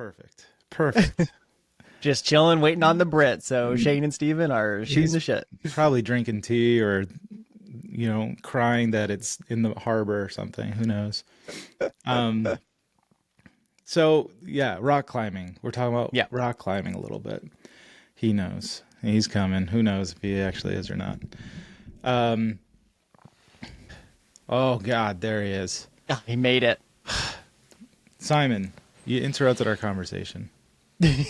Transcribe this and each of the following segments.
Perfect. Perfect. Just chilling, waiting on the Brit. So Shane and Steven are shooting the shit. He's probably drinking tea or, crying that it's in the harbor or something. Who knows? So yeah, rock climbing. We're talking about Yeah. rock climbing a little bit. He knows. He's coming. Who knows if he actually is or not? Oh God, there he is. Ah, he made it. Simon, you interrupted our conversation. I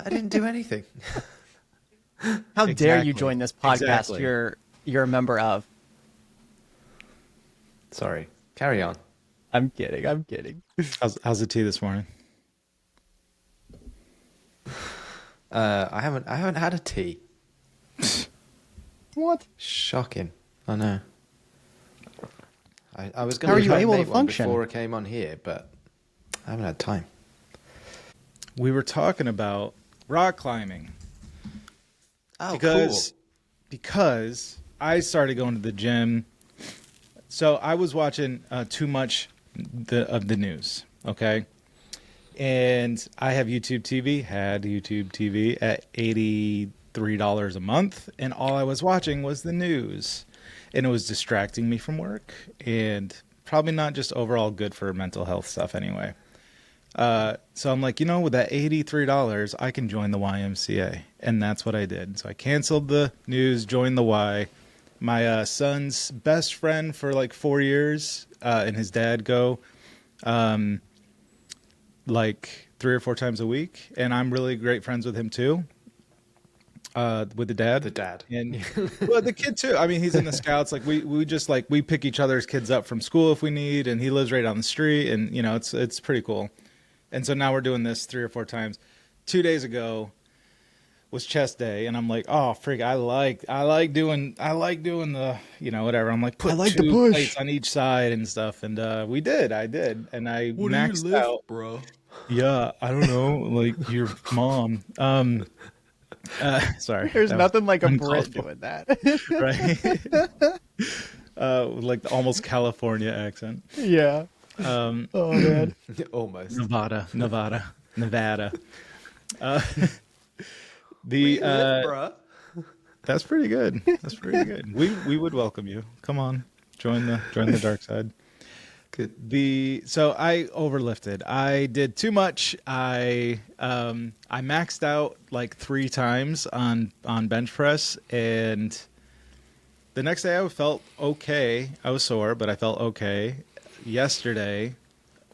didn't do anything. How dare you Exactly. join this podcast Exactly. you're a member of? Sorry. Carry on. I'm kidding. How's the tea this morning? I haven't had a tea. What? Shocking. I know. I was How are going to you try and able to make one function? before I came on here, but I haven't had time. We were talking about rock climbing Oh, because I started going to the gym. So I was watching too much of the news, okay? And I have YouTube TV, had YouTube TV at $83 a month, and all I was watching was the news. And it was distracting me from work and probably not just overall good for mental health stuff anyway. So I'm like, with that $83, I can join the YMCA. And that's what I did. So I canceled the news, joined the Y. My son's best friend for like 4 years and his dad go like 3 or 4 times a week. And I'm really great friends with him too. With the dad. The dad. And well, the kid too. I mean, he's in the scouts. Like we just like we pick each other's kids up from school if we need, and he lives right down the street, and it's pretty cool. And so now we're doing this 3 or 4 times. 2 days ago was chest day, and I'm like, oh freak, I like doing the whatever. I'm like put two plates on each side and stuff, and I did, and I maxed out, bro? Yeah, I don't know, like your mom. Sorry. There's nothing like a uncalled Brit for. doing that. Right? Like the almost California accent. Yeah. Oh man. Almost. Nevada. Bruh. That's pretty good. That's pretty good. We would welcome you. Come on, join the dark side. Good. So I overlifted. I did too much. I maxed out like 3 times on bench press, and the next day I felt okay. I was sore, but I felt okay. Yesterday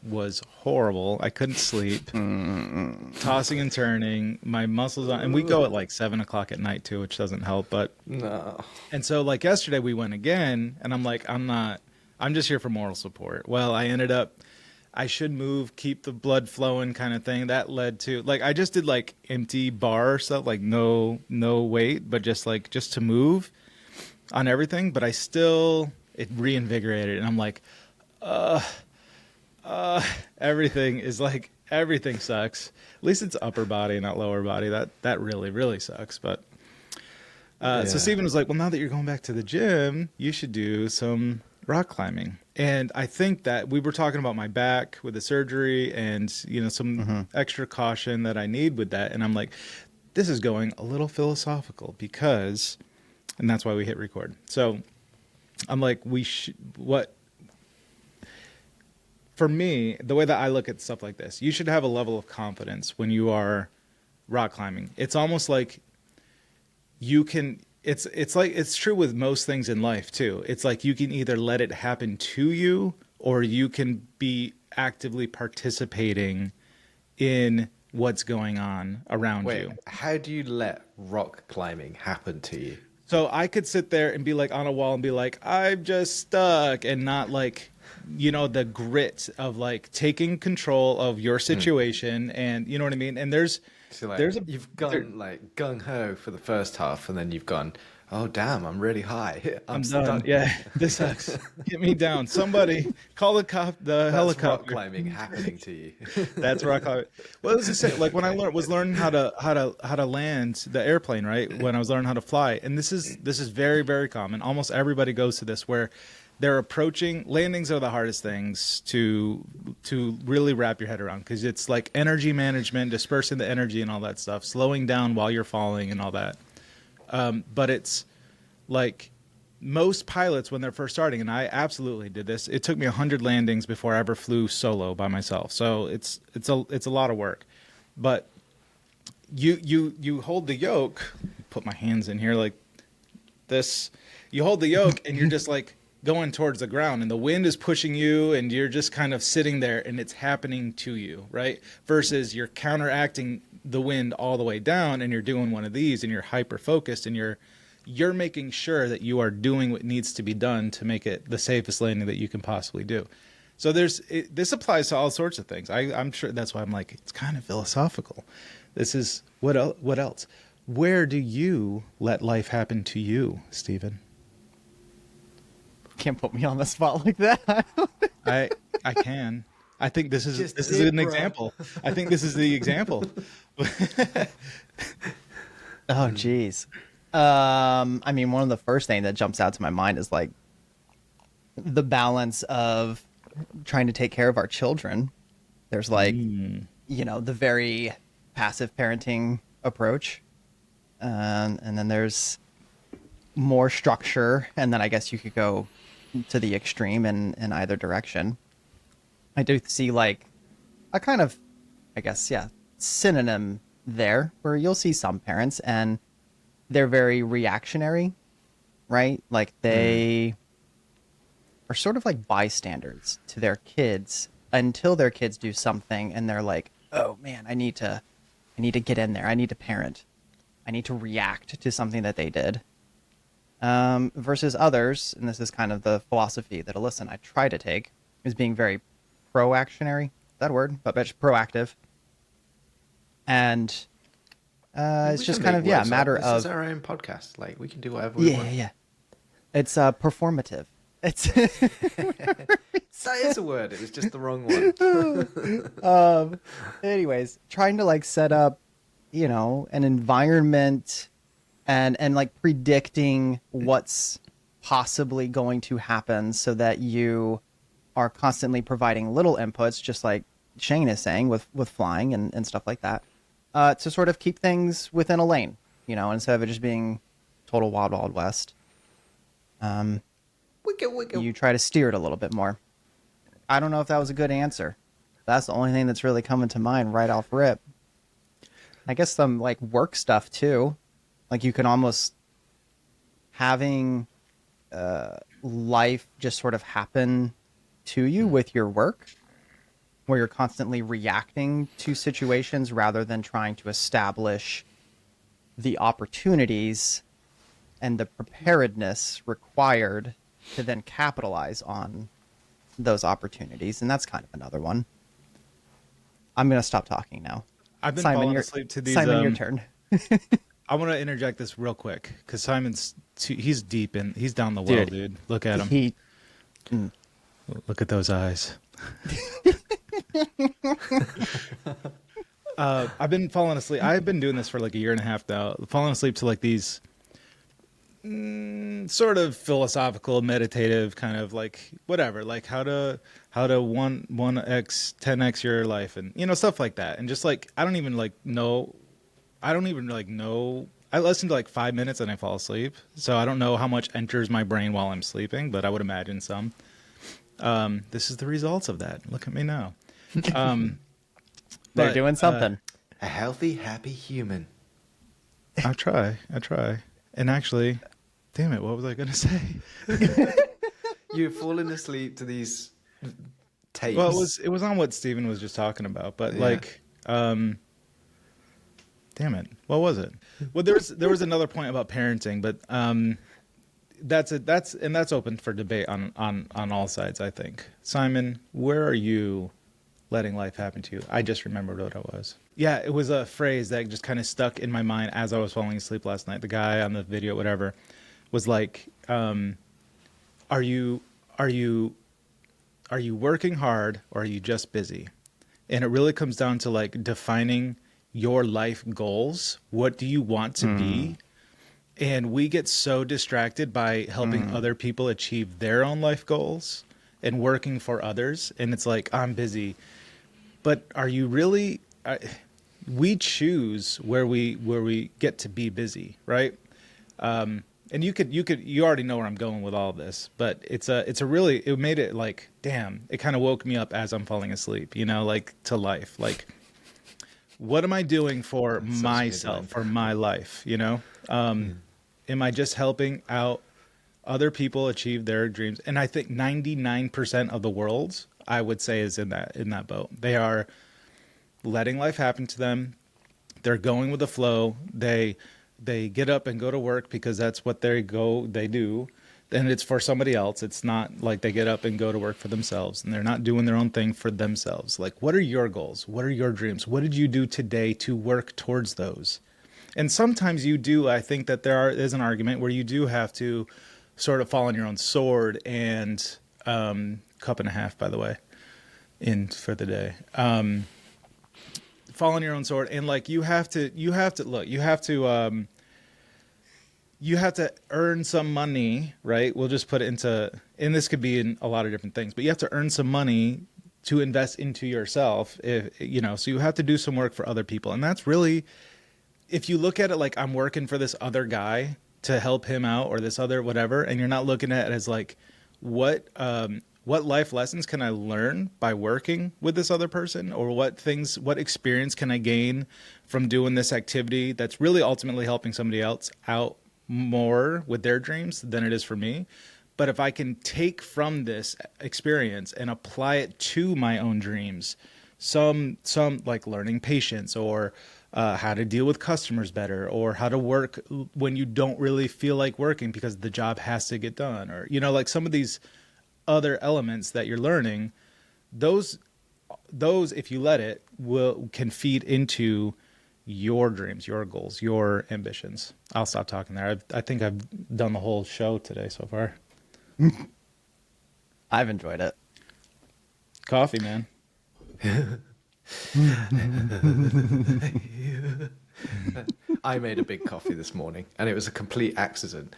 was horrible. I couldn't sleep. Tossing and turning, my muscles on, and we go at like 7:00 at night too, which doesn't help. But No. and so like yesterday we went again, and I'm like, I'm just here for moral support. Well, I ended up, I should move, keep the blood flowing kind of thing. That led to, like, I just did like empty bar stuff, like no weight, but just to move on everything. But it reinvigorated. And I'm like, everything sucks. At least it's upper body, not lower body. That really, really sucks. But, so Steven was like, well, now that you're going back to the gym, you should do some rock climbing. And I think that we were talking about my back with the surgery and some extra caution that I need with that, and I'm like, this is going a little philosophical because, and that's why we hit record. So I'm like, for me, the way that I look at stuff like this, you should have a level of confidence when you are rock climbing. It's almost like you can, it's like, it's true with most things in life too. It's like you can either let it happen to you, or you can be actively participating in what's going on around you. How do you let rock climbing happen to you? So I could sit there and be like on a wall and be like, I'm just stuck, and not like, the grit of like taking control of your situation. And you know what I mean? And you've gone like gung ho for the first half, and then you've gone, oh damn, I'm really high. I'm done. stuck. Yeah, this sucks. Get me down. Somebody call the That's helicopter. rock climbing happening to you. That's rock climbing. Well, as I say, like when I was learning how to land the airplane, right? When I was learning how to fly, and this is very, very common. Almost everybody goes to this, where they're approaching. Landings are the hardest things to really wrap your head around, because it's like energy management, dispersing the energy and all that stuff, slowing down while you're falling and all that. But it's like most pilots when they're first starting, and I absolutely did this. It took me 100 landings before I ever flew solo by myself. So it's a lot of work. But you hold the yoke. Put my hands in here like this. You hold the yoke and you're just like going towards the ground, and the wind is pushing you, and you're just kind of sitting there, and it's happening to you, right? Versus you're counteracting the wind all the way down, and you're doing one of these, and you're hyper focused, and you're making sure that you are doing what needs to be done to make it the safest landing that you can possibly do. So this applies to all sorts of things. I'm sure that's why I'm like, it's kind of philosophical. This is what else? Where do you let life happen to you, Stephen? Can't put me on the spot like that. I can. I think this is Just this is did, an bro. example. I think this is the example. Oh, geez. I mean, one of the first things that jumps out to my mind is like the balance of trying to take care of our children. There's like, the very passive parenting approach. And then there's more structure. And then I guess you could go to the extreme in either direction. I do see like a kind of, I guess, synonym there, where you'll see some parents and they're very reactionary, right? Like they are sort of like bystanders to their kids until their kids do something and they're like, oh man, I need to get in there. I need to parent. I need to react to something that they did. Versus others, and this is kind of the philosophy that Alyssa and I try to take, is being very proactionary. That word, but it's proactive. And it's We just can kind make of, words a matter up. of... This is our own podcast. Like, we can do whatever we want. Yeah. It's performative. It's That is a word. It was just the wrong one. anyways, trying to like set up, an environment and like predicting what's possibly going to happen so that you are constantly providing little inputs, just like Shane is saying with flying and stuff like that, to sort of keep things within a lane, instead of it just being total wild, wild west. You try to steer it a little bit more. I don't know if that was a good answer. That's the only thing that's really coming to mind right off rip. I guess some like work stuff too. Like you can almost having life just sort of happen to you with your work, where you're constantly reacting to situations rather than trying to establish the opportunities and the preparedness required to then capitalize on those opportunities. And that's kind of another one. I'm going to stop talking now. I've been Simon, falling asleep to these. Simon, your turn. I want to interject this real quick because he's deep in. He's down the well, dude. Look at him. Look at those eyes. I've been falling asleep. I've been doing this for like a year and a half now. Falling asleep to like these sort of philosophical, meditative kind of like whatever, like how to 1x, 10x your life, and stuff like that. And just like I don't even know. I listen to like 5 minutes and I fall asleep. So I don't know how much enters my brain while I'm sleeping, but I would imagine some. This is the results of that. Look at me now. They're doing something. A healthy, happy human. I try. And actually, damn it, what was I going to say? You've fallen asleep to these tapes. Well, it was on what Steven was just talking about, but damn it, what was it? Well, there was another point about parenting, but that's open for debate on all sides, I think. Simon, where are you letting life happen to you? I just remembered what it was. Yeah, it was a phrase that just kind of stuck in my mind as I was falling asleep last night. The guy on the video, whatever, was like, are you working hard or are you just busy? And it really comes down to like defining your life goals. What do you want to be? And we get so distracted by helping other people achieve their own life goals and working for others. And it's like, I'm busy. But are you really? We choose where we get to be busy, right? And you already know where I'm going with all this, but it's a really, it made it like, damn, it kind of woke me up as I'm falling asleep, like to life. Like, what am I doing for That's such a good myself, line. for my life? Am I just helping out other people achieve their dreams? And I think 99% of the world, I would say, is in that boat. They are letting life happen to them. They're going with the flow. They get up and go to work because that's what they do. And it's for somebody else. It's not like they get up and go to work for themselves, and they're not doing their own thing for themselves. Like, what are your goals? What are your dreams? What did you do today to work towards those? And sometimes you do. I think that is an argument where you do have to sort of fall on your own sword. And cup and a half, by the way, in for the day. Fall on your own sword, and like you have to look. You have to earn some money, right? We'll just put it into, and this could be in a lot of different things, but you have to earn some money to invest into yourself. So you have to do some work for other people, and that's really, if you look at it like I'm working for this other guy to help him out or this other whatever, and you're not looking at it as like what life lessons can I learn by working with this other person, or what experience can I gain from doing this activity that's really ultimately helping somebody else out more with their dreams than it is for me. But if I can take from this experience and apply it to my own dreams, some like learning patience, or how to deal with customers better, or how to work when you don't really feel like working because the job has to get done, or like some of these other elements that you're learning, those if you let it can feed into your dreams, your goals, your ambitions. I'll stop talking there. I think I've done the whole show today so far. I've enjoyed it. Coffee, man. I made a big coffee this morning, and it was a complete accident.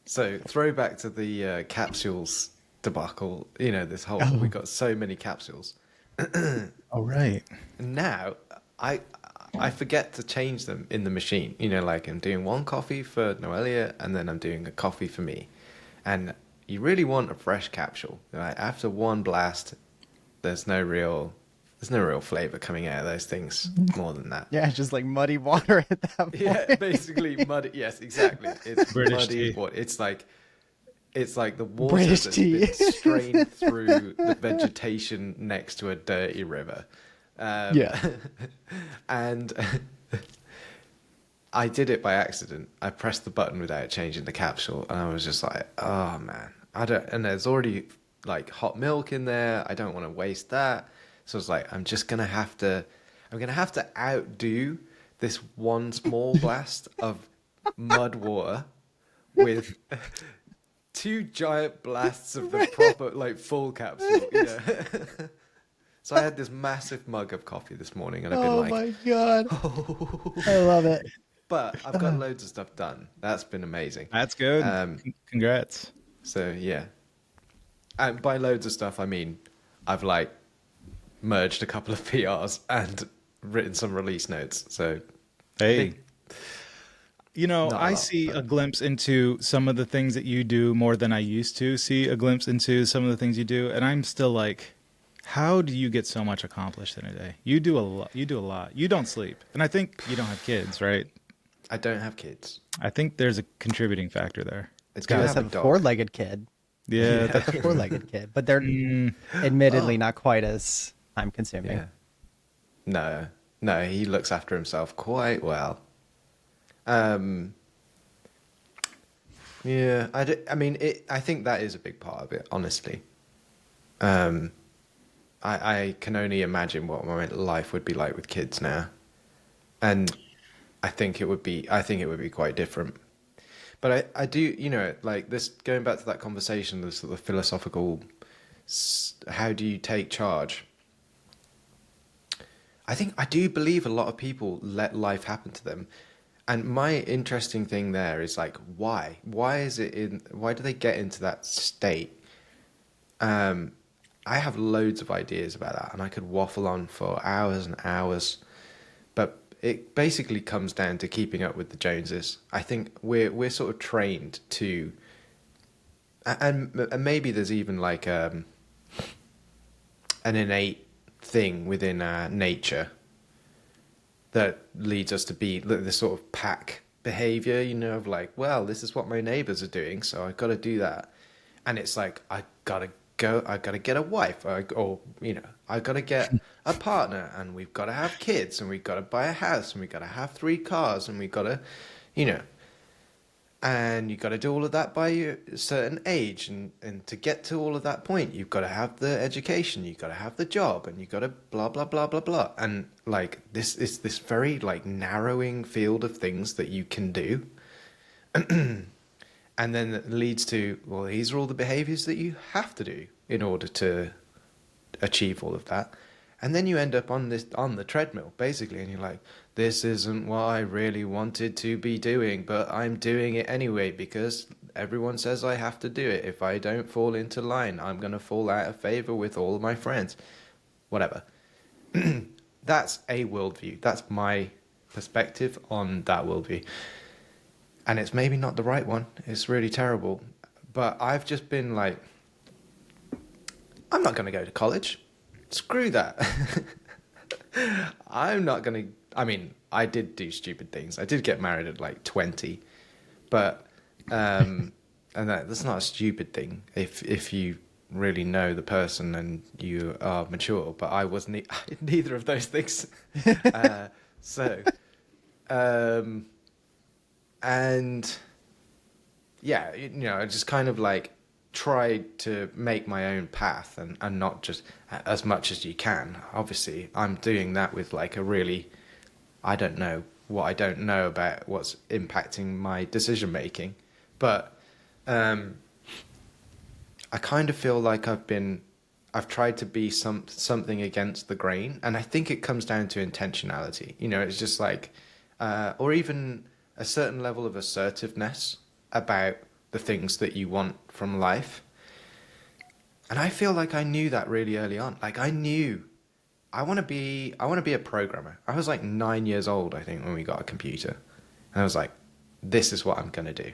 So throwback to the capsules debacle. This whole we got so many capsules. Oh, right. And now I forget to change them in the machine. Like I'm doing one coffee for Noelia, and then I'm doing a coffee for me. And you really want a fresh capsule. Right? After one blast, there's no real flavor coming out of those things more than that. Yeah, it's just like muddy water at that point. Yeah, basically muddy. Yes, exactly. It's British muddy. tea. What it's like the water British that's tea. been strained through the vegetation next to a dirty river. Yeah. And I did it by accident. I pressed the button without changing the capsule, and I was just like, "Oh man, I don't." And there's already like hot milk in there. I don't want to waste that. So I was like, I'm gonna have to outdo this one small blast of mud water with two giant blasts of the proper like full capsule. So I had this massive mug of coffee this morning, and I've been Oh like, my god. I love it. but I've got loads of stuff done. That's been amazing. That's good. Congrats. So yeah, and by loads of stuff I mean I've like merged a couple of PRs and written some release notes. So Hey. Not a I lot, see but- a glimpse into some of the things that you do more than I used to see a glimpse into some of the things you do, and I'm still like, how do you get so much accomplished in a day? You do a lot. You don't sleep. And I think you don't have kids, right? I don't have kids. I think there's a contributing factor there. I do Guys have a have a dog. four-legged kid. Yeah, that's A four-legged kid, but they're admittedly not quite as time-consuming. Yeah. No, he looks after himself quite well. Yeah, I think that is a big part of it, honestly. I can only imagine what my life would be like with kids now, and I think it would be quite different. But I do, like this, going back to that conversation, the sort of philosophical, how do you take charge? I do believe a lot of people let life happen to them, And my interesting thing there is like, why? Why do they get into that state? I have loads of ideas about that, and I could waffle on for hours and hours. But it basically comes down to keeping up with the Joneses. I think we're sort of trained to, and maybe there's even like an innate thing within our nature that leads us to be this sort of pack behavior, of like, well, this is what my neighbors are doing, so I've got to do that. And it's like, I gotta get a wife, I gotta get a partner, and we've got to have kids, and we've got to buy a house, and we've got to have 3 cars, and we've got to, you know, and you've got to do all of that by a certain age, and to get to all of that point, you've got to have the education, you've got to have the job, and you've got to blah blah blah blah blah. And like, this is this very like narrowing field of things that you can do. And then it leads to, well, these are all the behaviors that you have to do in order to achieve all of that. And then you end up on the treadmill, basically, and you're like, this isn't what I really wanted to be doing, but I'm doing it anyway because everyone says I have to do it. If I don't fall into line, I'm going to fall out of favor with all of my friends. Whatever. That's a worldview. That's my perspective on that worldview. And it's maybe not the right one. It's really terrible. But I've just been like, I'm not going to go to college. Screw that. I'm not going to... I mean, I did do stupid things. I did get married at like 20. But... and that's not a stupid thing if you really know the person and you are mature. But I was neither of those things. So... and yeah, I just kind of like tried to make my own path and not just as much as you can. Obviously, I'm doing that with like a really, I don't know what I don't know about what's impacting my decision making. But I kind of feel like I've tried to be something against the grain. And I think it comes down to intentionality. It's just like, or even a certain level of assertiveness about the things that you want from life. And I feel like I knew that really early on. Like I knew I want to be a programmer. I was like 9 years old, I think, when we got a computer. And I was like, this is what I'm going to do.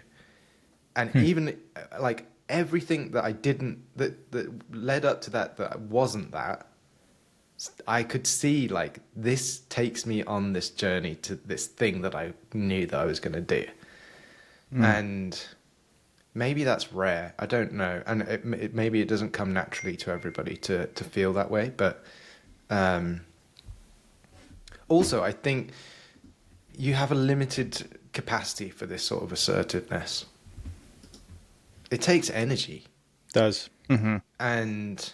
And even like everything that I didn't, that led up to that wasn't that, I could see like this takes me on this journey to this thing that I knew that I was going to do. And maybe that's rare. I don't know. And maybe it doesn't come naturally to everybody to feel that way. But also, I think you have a limited capacity for this sort of assertiveness. It takes energy. It does. Mm-hmm. And...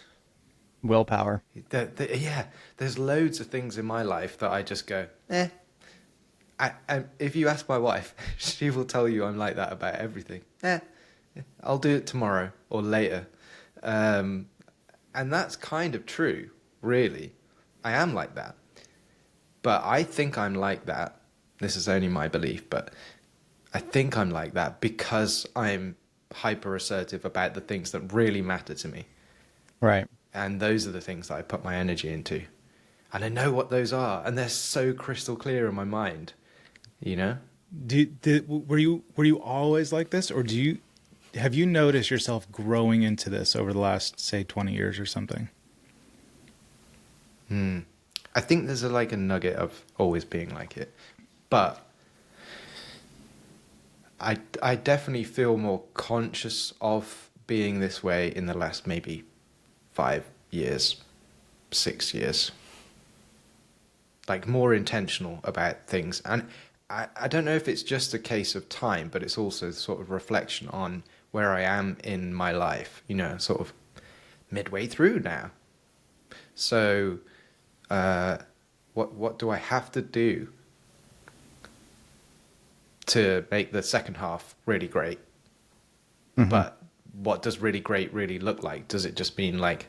willpower. Yeah, there's loads of things in my life that I just go, eh. And if you ask my wife, she will tell you I'm like that about everything. I'll do it tomorrow or later. And that's kind of true, really. I am like that. But I think I'm like that. This is only my belief, but I think I'm like that because I'm hyper assertive about the things that really matter to me. Right. And those are the things that I put my energy into. And I know what those are. And they're so crystal clear in my mind, Were you always like this? Or have you noticed yourself growing into this over the last, say, 20 years or something? I think there's a nugget of always being like it. But I definitely feel more conscious of being this way in the last maybe 5 years, 6 years. Like more intentional about things. And I don't know if it's just a case of time, but it's also sort of reflection on where I am in my life, sort of midway through now. So what do I have to do to make the second half really great? Mm-hmm. But what does really great really look like? Does it just mean like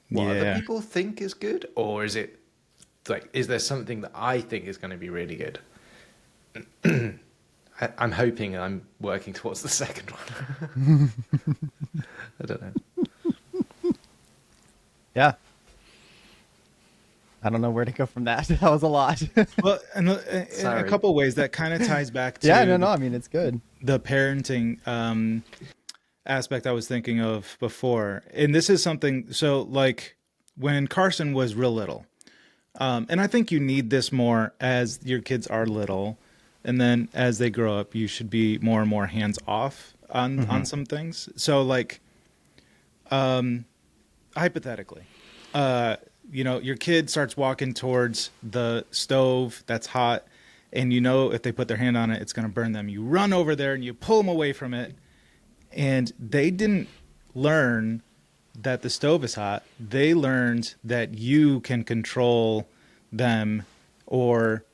what other people think is good? Or is it like, is there something that I think is going to be really good? I'm hoping I'm working towards the second one. I don't know. Yeah. I don't know where to go from that. That was a lot. Well, and in a Sorry. couple of ways that kind of ties back Yeah, to no. I mean, it's good. the parenting aspect I was thinking of before. And this is something, so like when Carson was real little, and I think you need this more as your kids are little, and then as they grow up, you should be more and more hands off on some things. So like, hypothetically, your kid starts walking towards the stove that's hot, and if they put their hand on it, it's going to burn them. You run over there and you pull them away from it, and they didn't learn that the stove is hot. They learned that you can control them, or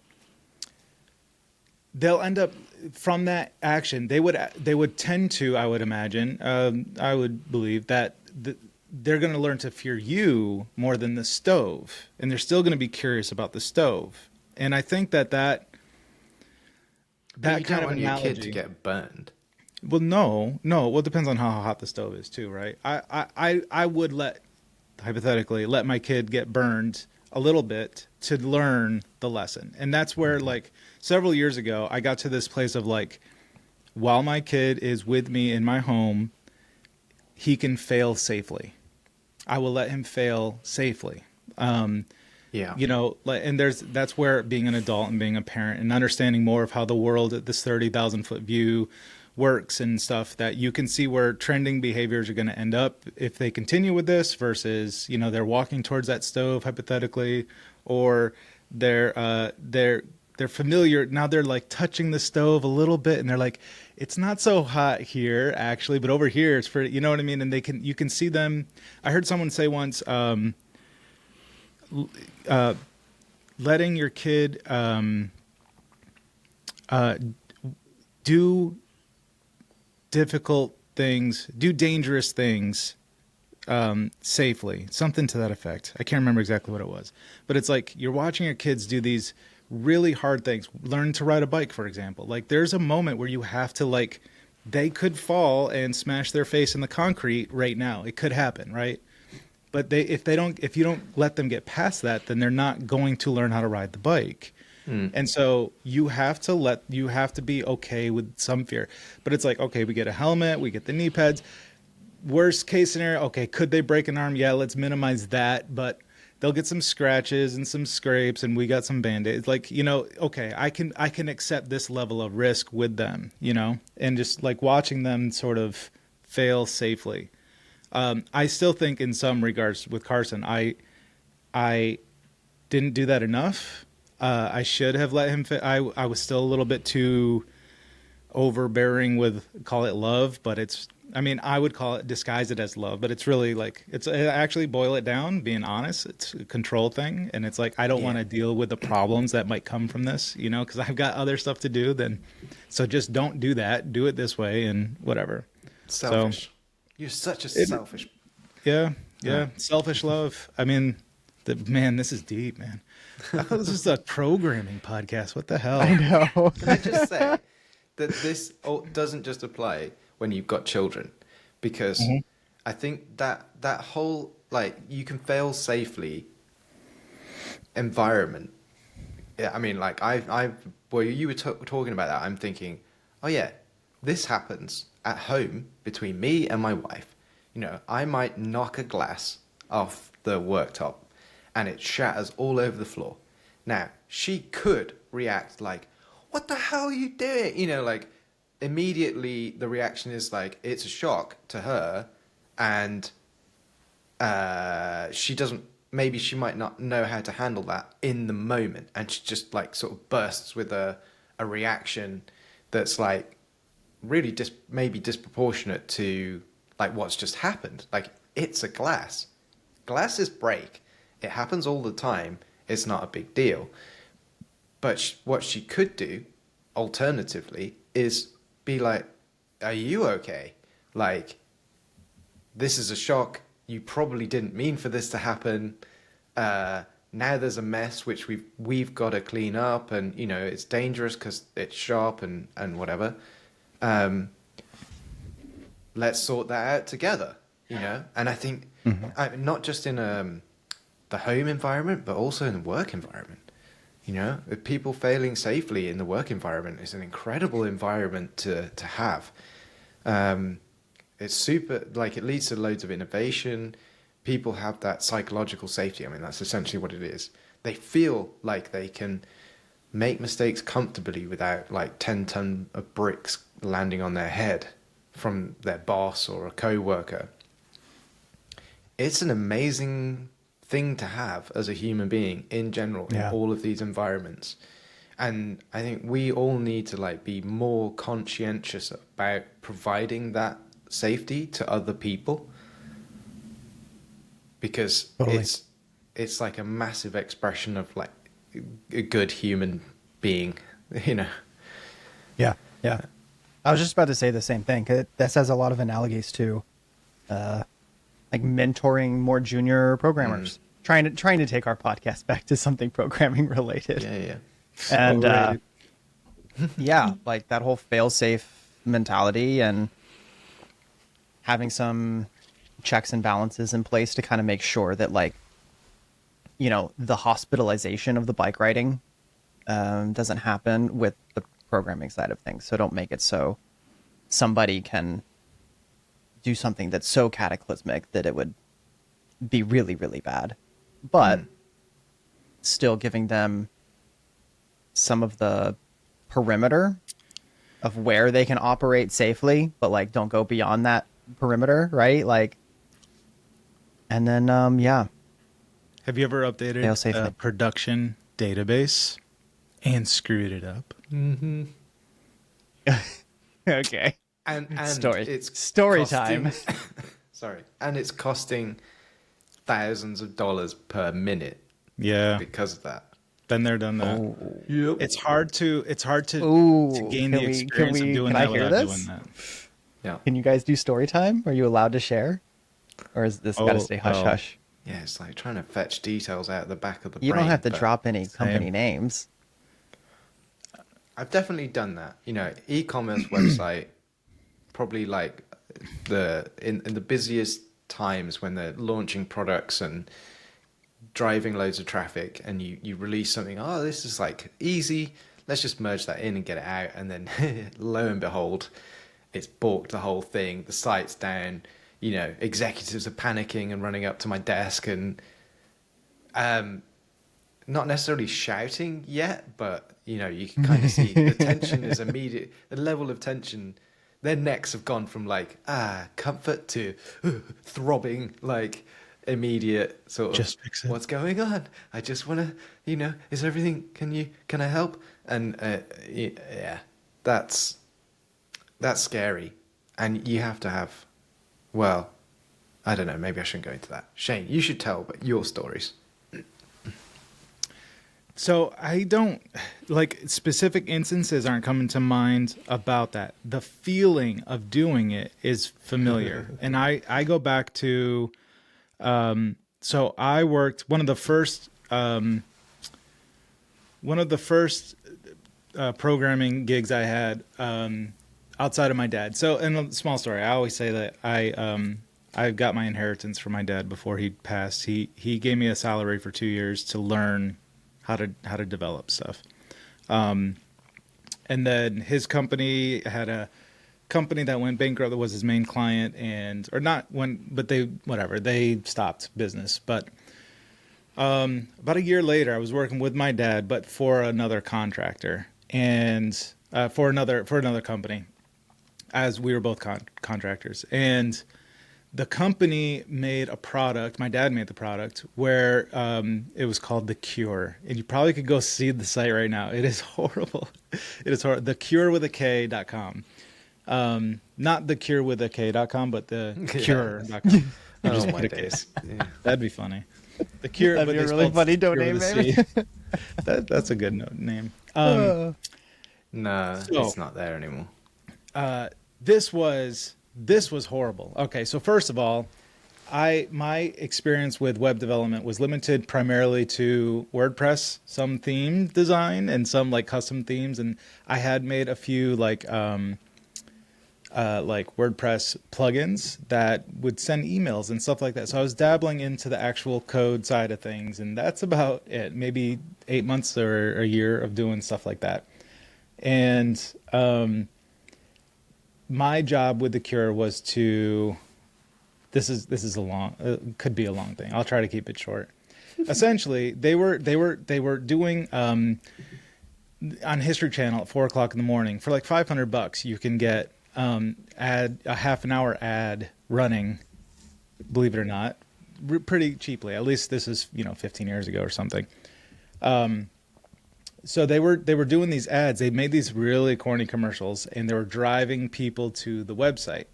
they'll end up from that action. They would tend to, I would imagine, I would believe that they're going to learn to fear you more than the stove, and they're still going to be curious about the stove. And I think that But you kind don't of want your kid to analogy. get burned. Well, no. Well, it depends on how hot the stove is too, right? I would hypothetically let my kid get burned a little bit to learn the lesson. And that's where, like, several years ago, I got to this place of like, while my kid is with me in my home, he can fail safely. I will let him fail safely. Yeah. And that's where being an adult and being a parent and understanding more of how the world at this 30,000-foot view works and stuff, that you can see where trending behaviors are going to end up if they continue with this versus, they're walking towards that stove hypothetically, or they're familiar. Now they're like touching the stove a little bit and they're like, it's not so hot here actually, but over here it's pretty, you know what I mean? And you can see them. I heard someone say once, letting your kid do difficult things, do dangerous things safely, something to that effect. I can't remember exactly what it was, but it's like you're watching your kids do these really hard things. Learn to ride a bike, for example. Like there's a moment where you have to, like, they could fall and smash their face in the concrete right now. It could happen, right? But if you don't let them get past that, then they're not going to learn how to ride the bike. And so you have to be okay with some fear. But it's like, okay, we get a helmet, we get the knee pads. Worst case scenario, okay, could they break an arm? Yeah, let's minimize that. But they'll get some scratches and some scrapes, and we got some Band-Aids. Like, okay, I can accept this level of risk with them, and just like watching them sort of fail safely. I still think in some regards with Carson, I didn't do that enough. I should have let him I was still a little bit too overbearing with, call it love, but I would disguise it as love, but it's really like, actually boil it down, being honest, it's a control thing. And it's like, I don't want to deal with the problems that might come from this, because I've got other stuff to do so just don't do that. Do it this way and whatever. Selfish. You're such a selfish. Yeah. Selfish love. Man, this is deep, man. I thought this was a programming podcast. What the hell? I know. Can I just say that this doesn't just apply when you've got children, because I think that whole, like, you can fail safely environment. Yeah, like well, you were talking about that. I'm thinking, oh yeah, this happens at home between me and my wife. I might knock a glass off the worktop and it shatters all over the floor. Now, she could react like, what the hell are you doing? Like, immediately the reaction is like, it's a shock to her, and maybe she might not know how to handle that in the moment, and she just like sort of bursts with a reaction that's like really maybe disproportionate to like what's just happened. Like, it's a glass. Glasses break. It happens all the time. It's not a big deal. But what she could do, alternatively, is be like, are you okay? Like, this is a shock. You probably didn't mean for this to happen. now there's a mess which we've got to clean up, and you know it's dangerous because it's sharp and whatever. Let's sort that out together, you know. And I think not just in the home environment, but also in the work environment. You know, with people failing safely in the work environment is an incredible environment to have. It's super, like, it leads to loads of innovation. People have that psychological safety. I mean, that's essentially what it is. They feel like they can make mistakes comfortably without like 10 ton of bricks landing on their head from their boss or a co-worker. It's an amazing thing to have as a human being in general in all of these environments. And I think we all need to like be more conscientious about providing that safety to other people, because it's like a massive expression of like a good human being, you know. Yeah. I was just about to say the same thing. 'Cause that has a lot of analogies to like mentoring more junior programmers, trying to take our podcast back to something programming related. Yeah. And yeah, like that whole fail-safe mentality and having some checks and balances in place to kind of make sure that, like, you know, the hospitalization of the bike riding doesn't happen with the programming side of things. So don't make it so somebody can do something that's so cataclysmic that it would be really, really bad, but still giving them some of the perimeter of where they can operate safely, but like don't go beyond that perimeter, right? Like, and then Have you ever updated Fail-safe. a production database and screwed it up? Okay. And Story costing, time. Sorry, and it's costing thousands of dollars per minute Yeah, because of that. been there, done that. Yep. It's hard to Ooh, gain can the we- experience can of doing I that hear without this? doing that. Yeah. Can you guys do story time? Are you allowed to share? Or is this got to stay hush hush? Yeah, it's like trying to fetch details out of the back of the You brain. don't have to but drop any company Same. names. I've definitely done that. You know, e-commerce website, probably like in the busiest times when they're launching products and driving loads of traffic, and you release something, oh, this is like easy, let's just merge that in and get it out, and then lo and behold, it's balked the whole thing, the site's down, you know, executives are panicking and running up to my desk and not necessarily shouting yet, but you know, you can kind of see the tension is immediate. The level of tension, their necks have gone from like comfort to throbbing, like immediate sort of Just fix it. what's going on. I just want to, you know, is everything? Can I help? And yeah, that's scary, and you have to have. Well, I don't know. Maybe I shouldn't go into that. Shane, you should tell your stories. So I don't, like, specific instances aren't coming to mind about that. The feeling of doing it is familiar. And I go back to, so I worked one of the first programming gigs I had outside of my dad. So, in a small story, I always say that I got my inheritance from my dad before he passed. He gave me a salary for 2 years to learn how to develop stuff. And then his company had a company that went bankrupt that was his main client, but they stopped business. But about a year later, I was working with my dad, but for another contractor and for another company, as we were both contractors. And the company made a product. My dad made the product where it was called The Cure. And you probably could go see the site right now. It is horrible. It is horrible. TheCureWithAK.com. Not TheCureWithAK.com, but TheCure.com. Oh my days. Yeah. That'd be funny. The Cure. That'd but be a they really spelled funny Cure domain with a name. C. That's a good name. No, So- it's not there anymore. This was horrible. Okay, so first of all, my experience with web development was limited primarily to WordPress, some theme design, and some like custom themes. And I had made a few like WordPress plugins that would send emails and stuff like that. So I was dabbling into the actual code side of things, and that's about it. Maybe 8 months or a year of doing stuff like that. And my job with the Cure was to. This is a long, could be a long thing. I'll try to keep it short. Essentially, they were doing on History Channel at 4 o'clock in the morning for like $500. You can get ad a half an hour ad running, believe it or not, pretty cheaply. At least this is 15 years ago or something. So they were doing these ads. They made these really corny commercials, and they were driving people to the website.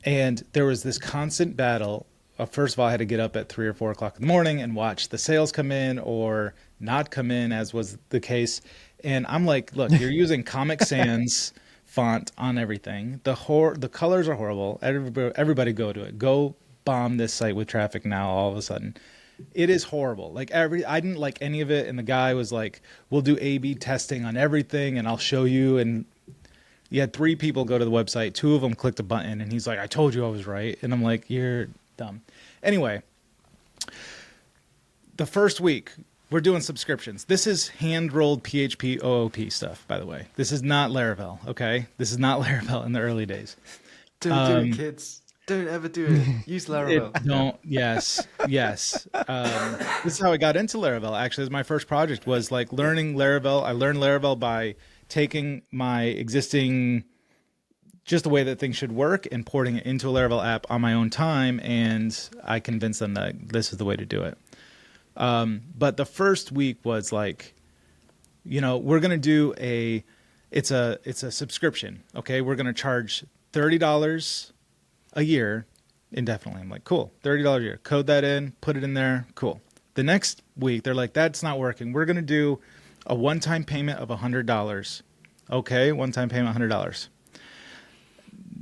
And there was this constant battle. First of all, I had to get up at 3 or 4 o'clock in the morning and watch the sales come in or not come in, as was the case. And I'm like, look, you're using Comic Sans font on everything. The colors are horrible. Everybody go to it. Go bomb this site with traffic now all of a sudden. It is horrible. Like I didn't like any of it. And the guy was like, we'll do A/B testing on everything and I'll show you. And you had 3 people go to the website. 2 of them clicked a button and he's like, I told you I was right. And I'm like, you're dumb. Anyway, the first week we're doing subscriptions. This is hand-rolled PHP OOP stuff, by the way. This is not Laravel, okay? This is not Laravel in the early days. Don't do it, kids. Don't ever do it. Use Laravel. Yes. This is how I got into Laravel. Actually, as my first project was like learning Laravel. I learned Laravel by taking my existing, just the way that things should work and porting it into a Laravel app on my own time. And I convinced them that this is the way to do it. But the first week was like, we're going to do it's a subscription. Okay. We're going to charge $30 a year indefinitely. I'm like, cool. $30 a year. Code that in, put it in there. Cool. The next week, they're like, that's not working. We're going to do a one-time payment of $100. Okay. One-time payment, $100.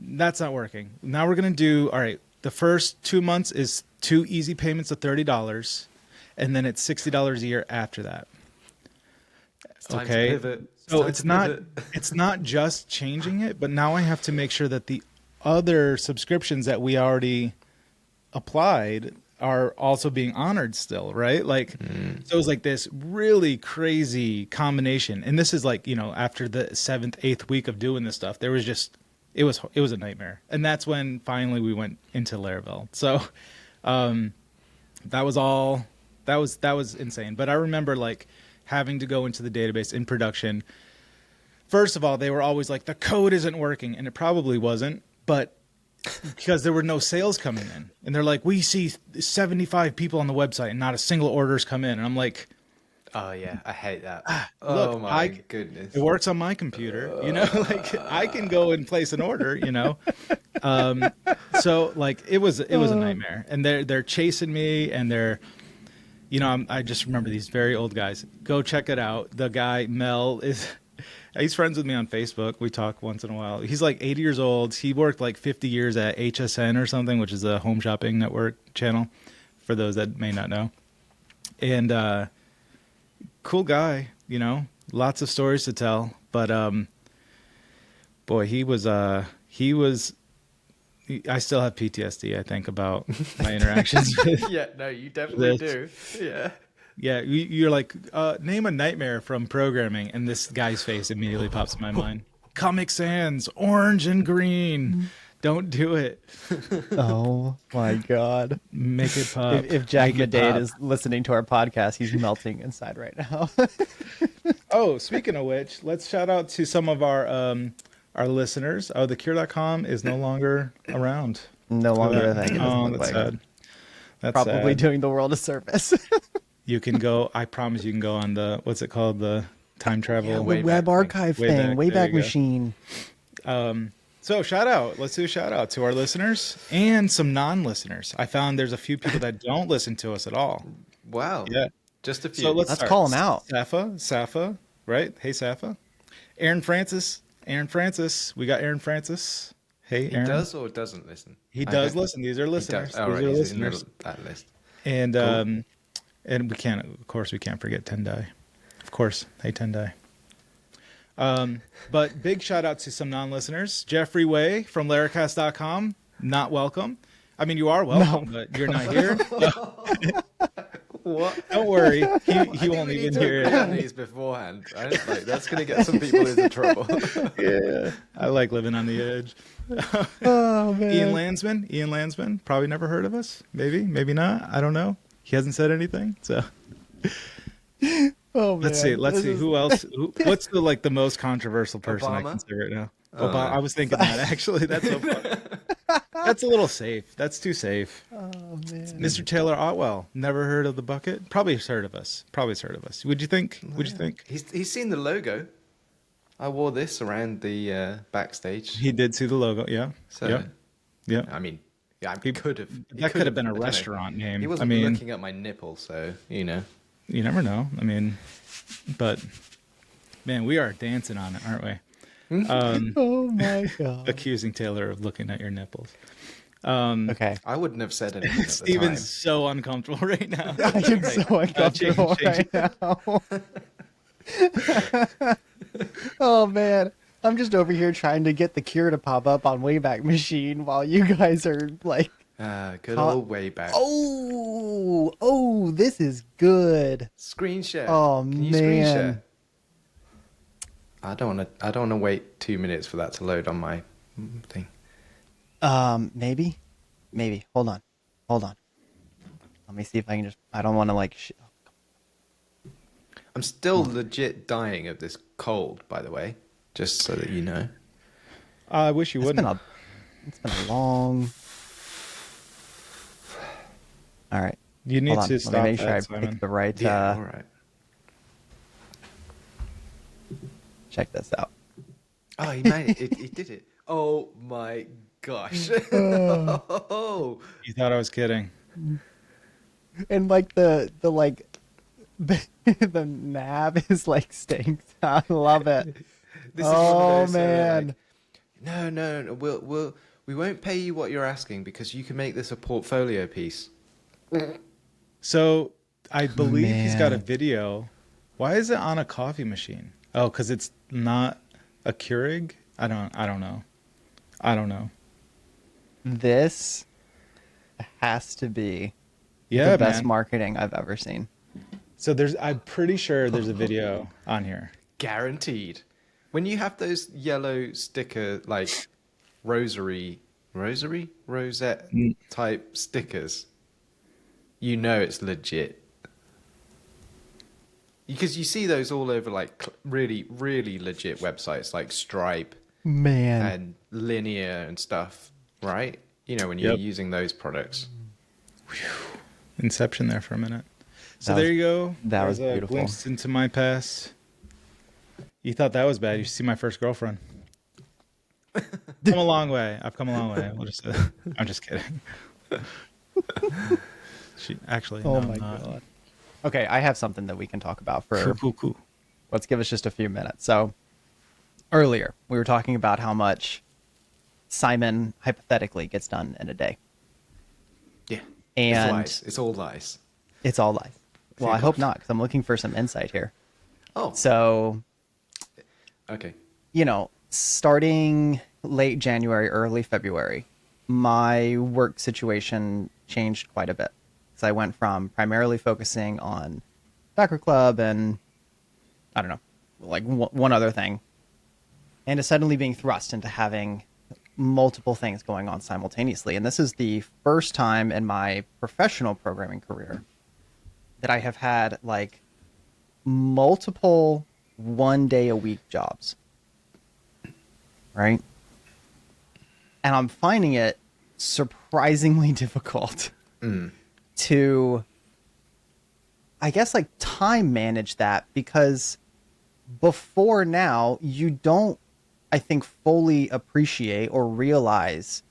That's not working. Now we're going to do, all right, the first 2 months is 2 easy payments of $30. And then it's $60 a year after that. It's time okay. to pivot. So it's not just changing it, but now I have to make sure that the other subscriptions that we already applied are also being honored still, right? Like, so it was like this really crazy combination. And this is like, after the 7th, 8th week of doing this stuff, there was just, it was a nightmare. And that's when finally we went into Laravel. So, that was insane. But I remember like having to go into the database in production. First of all, they were always like, the code isn't working. And it probably wasn't, but because there were no sales coming in. And they're like, we see 75 people on the website and not a single order's come in. And I'm like, oh yeah, I hate that. look, oh my goodness. It works on my computer, like I can go and place an order, So like it was a nightmare. And they're chasing me and they're, I just remember these very old guys. Go check it out. The guy, Mel, he's friends with me on Facebook. We talk once in a while. He's like 80 years old. He worked like 50 years at HSN or something, which is a home shopping network channel for those that may not know. And cool guy, lots of stories to tell. But boy, he was I still have PTSD, I think, about my interactions with Yeah, no, you definitely do. Yeah, you're like, name a nightmare from programming, and this guy's face immediately pops in my mind. Comic Sans, orange and green. Don't do it. Oh my God. Make it pop. If Jack Make it Madade pop. is listening to our podcast, he's melting inside right now. Oh, speaking of which, let's shout out to some of our listeners. Oh, thecure.com is no longer around. No longer a thing. It doesn't Oh, look that's like. sad. That's Probably sad. doing the world a service. You can go. I promise you can go on the what's it called, the time travel. The Wayback web thing. archive Wayback, thing, there Wayback you go. Machine. So shout out. Let's do a shout out to our listeners and some non-listeners. I found there's a few people that don't listen to us at all. Wow. Yeah. Just a few. So let's Let's start. call 'em out. Safa, right? Hey, Safa. Aaron Francis. We got Aaron Francis. Hey, He Aaron. does or doesn't listen? He does Okay. listen. These are He listeners. does. All These right, are he's in listeners. that list. And Cool. and we can't, of course, we can't forget Tendai. Of course, hey Tendai. But big shout out to some non-listeners. Jeffrey Way from Laracast.com. Not welcome. I mean, you are welcome, but you're not here. What? Don't worry. He I think won't we even need to hear agree on it. these beforehand. Right? Like, that's going to get some people into trouble. Yeah. I like living on the edge. Oh man. Ian Landsman. Probably never heard of us. Maybe, maybe not. I don't know. He hasn't said anything. So Oh man. let's see. Who else? What's the most controversial person I Obama? can say right now? Oh, Obama. no. I was thinking that actually. That's so funny. That's a little safe. That's too safe. Oh man. Mr. Taylor Otwell. Never heard of the bucket. Probably has heard of us. Would you think? Would you think? He's seen the logo. I wore this around the backstage. He did see the logo. Yeah. So, Yep. Yeah. I mean, yeah, He- could have. That could have been a restaurant name. He I wasn't mean, looking at my nipple, so you know. you never know. I mean, but man, we are dancing on it, aren't we? Oh my god. Accusing Taylor of looking at your nipples. Okay. I wouldn't have said anything at the Steven's time. so uncomfortable right now. I am so uncomfortable change. right now. Oh man. I'm just over here trying to get the cure to pop up on Wayback Machine while you guys are like, Good old way back. oh, this is good. Screen share. Oh, Can you screen man. share? I don't want to wait 2 minutes for that to load on my thing. Maybe. Hold on. Let me see if I can just. I don't want to like. I'm still legit dying of this cold, by the way, just so that you know. I wish you wouldn't. It's been a long. All right. You need Hold on. to Let stop me make sure I that, Simon. pick the right. Yeah, all right. Check this out. Oh, he made it. He did it. Oh my gosh. Oh. You thought I was kidding. And like the like the nav is like staying. I love it. This is one of Oh those, man. like, no. We won't pay you what you're asking because you can make this a portfolio piece. So I believe he's got a Man. video. Why is it on a coffee machine? Oh, because it's not a Keurig? I don't know. This has to be Yeah, the best man. marketing I've ever seen. So I'm pretty sure there's a video on here. Guaranteed. When you have those yellow sticker, like rosette type stickers, you know it's legit. Because you see those all over like really, really legit websites like Stripe Man. and Linear and stuff, right? You know, when you're Yep. using those products. Inception there for a minute. So That was- there you go. that was There's a beautiful. glimpse into my past. You thought that was bad. You should see my first girlfriend. Come a long way. I've come a long way. I'm just kidding. She actually. Oh no, my I'm not. god. Okay, I have something that we can talk about for. Cool. Let's give us just a few minutes. So, earlier we were talking about how much Simon hypothetically gets done in a day, Yeah. and It's all lies. it's all lies. Well, I Few hope lies. not, because I'm looking for some insight here. Oh, So, okay. Starting late January, early February, my work situation changed quite a bit. So I went from primarily focusing on Backer Club and, I don't know, like one other thing, and to suddenly being thrust into having multiple things going on simultaneously. And this is the first time in my professional programming career that I have had like multiple 1 day a week jobs. Right? And I'm finding it surprisingly difficult to, I guess, like time manage that, because before now, you don't, I think, fully appreciate or realize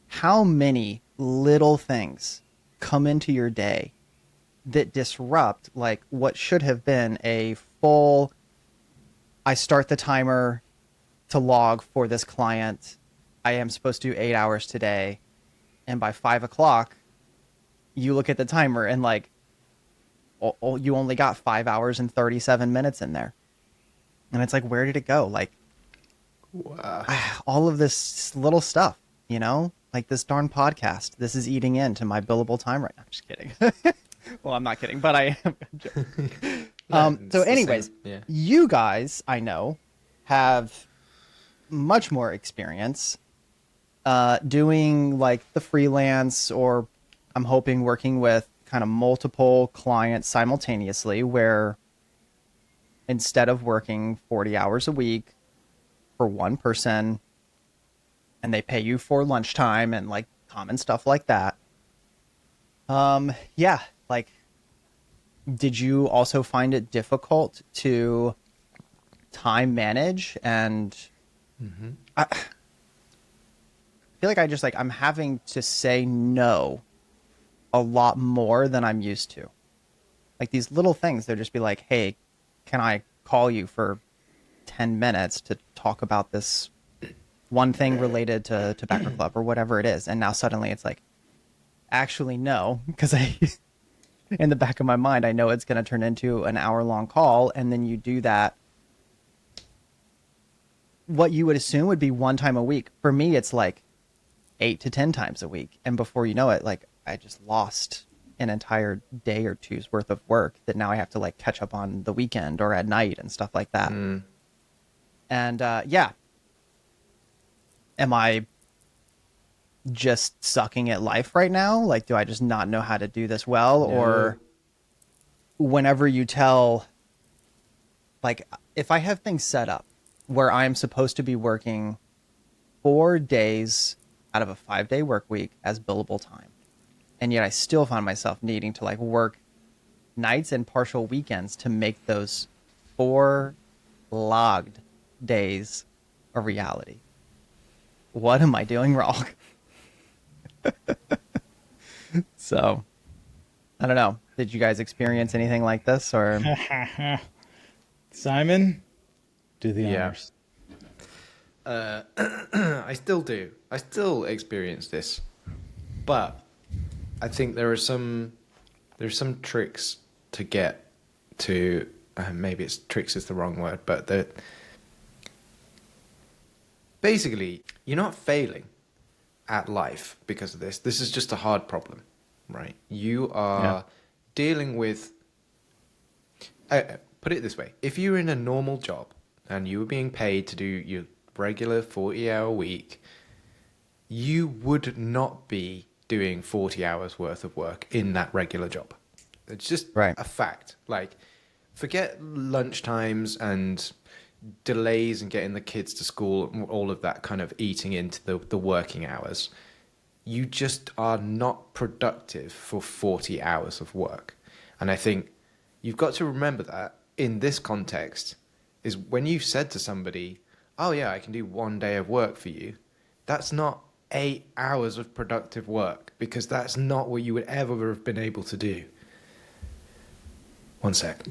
how many little things come into your day that disrupt like what should have been a full, I start the timer to log for this client, I am supposed to do 8 hours today, and by 5 o'clock, you look at the timer and like, you only got 5 hours and 37 minutes in there, and it's like, where did it go? Like, Wow. all of this little stuff, like this darn podcast. This is eating into my billable time right now. I'm just kidding. Well, I'm not kidding, but I am. No, So, it's the anyways, same. Yeah. you guys, I know, have much more experience doing like the freelance, or I'm hoping working with kind of multiple clients simultaneously, where instead of working 40 hours a week for one person and they pay you for lunchtime and like common stuff like that. Yeah, like, did you also find it difficult to time manage? And I feel like I'm having to say no a lot more than I'm used to. Like these little things, they'll just be like, hey, can I call you for 10 minutes to talk about this one thing related to Tobacco Club or whatever it is? And now suddenly it's like, actually, no, because in the back of my mind, I know it's going to turn into an hour-long call, and then you do that. What you would assume would be one time a week. For me, it's like 8 to 10 times a week. And before you know it, like, I just lost an entire day or two's worth of work that now I have to like catch up on the weekend or at night and stuff like that. And yeah, am I just sucking at life right now? Like, do I just not know how to do this well? No. Or whenever you tell, like, if I have things set up where I'm supposed to be working 4 days out of a 5-day work week as billable time, and yet I still find myself needing to like work nights and partial weekends to make those 4 logged days a reality. What am I doing wrong? So, I don't know. Did you guys experience anything like this, or? Simon, do the Yeah. honors. I still do. I still experience this, but I think there's some tricks to get to. Maybe it's tricks is the wrong word, but basically you're not failing at life because of this. This is just a hard problem, right? You are dealing with. Put it this way: if you're in a normal job and you were being paid to do your regular 40-hour week, you would not be doing 40 hours worth of work in that regular job. It's just Right. a fact. Like, forget lunch times and delays and getting the kids to school, all of that kind of eating into the working hours. You just are not productive for 40 hours of work. And I think you've got to remember that in this context is when you've said to somebody, oh yeah, I can do 1 day of work for you. That's not 8 hours of productive work, because that's not what you would ever have been able to do. One sec.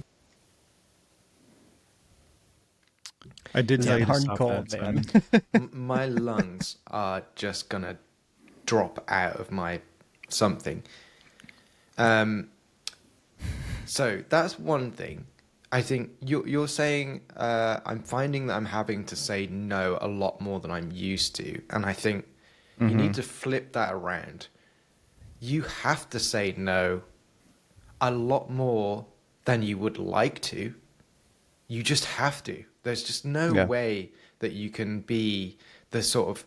I did tell Yeah, you to darn stop cold, that, man. Simon. My lungs are just gonna drop out of my something. So that's one thing. I think you're saying I'm finding that I'm having to say no a lot more than I'm used to, and I think you need to flip that around. You have to say no a lot more than you would like to. You just have to. There's just no way that you can be the sort of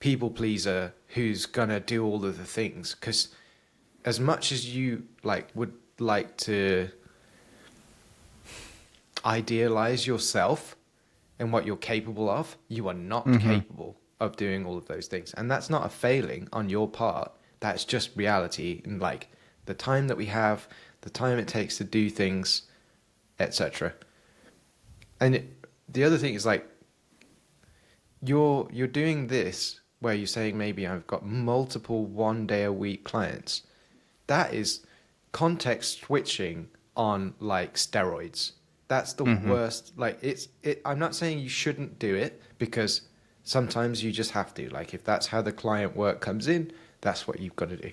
people pleaser who's gonna do all of the things, because as much as you would like to idealize yourself and what you're capable of, you are not capable of doing all of those things. And that's not a failing on your part. That's just reality, and like the time that we have, the time it takes to do things, etc. And the other thing is, like, you're doing this where you're saying maybe I've got multiple 1 day a week clients. That is context switching on like steroids. That's the worst. Like, I'm not saying you shouldn't do it, because Sometimes you just have to. Like if that's how the client work comes in, that's what you've got to do.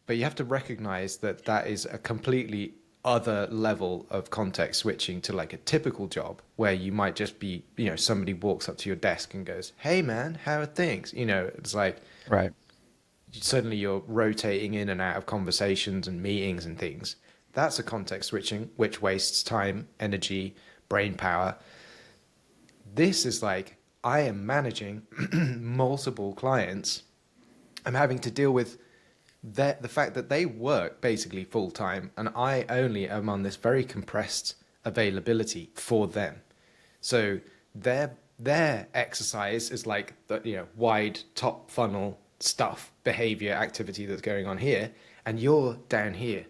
But you have to recognize that that is a completely other level of context switching to like a typical job where you might just be, somebody walks up to your desk and goes, "Hey man, how are things?" It's like Right. suddenly you're rotating in and out of conversations and meetings and things. That's a context switching, which wastes time, energy, brain power. This is like, I am managing multiple clients. I'm having to deal with the fact that they work basically full time, and I only am on this very compressed availability for them. So their exercise is like the wide top funnel stuff, behavior, activity that's going on here, and you're down here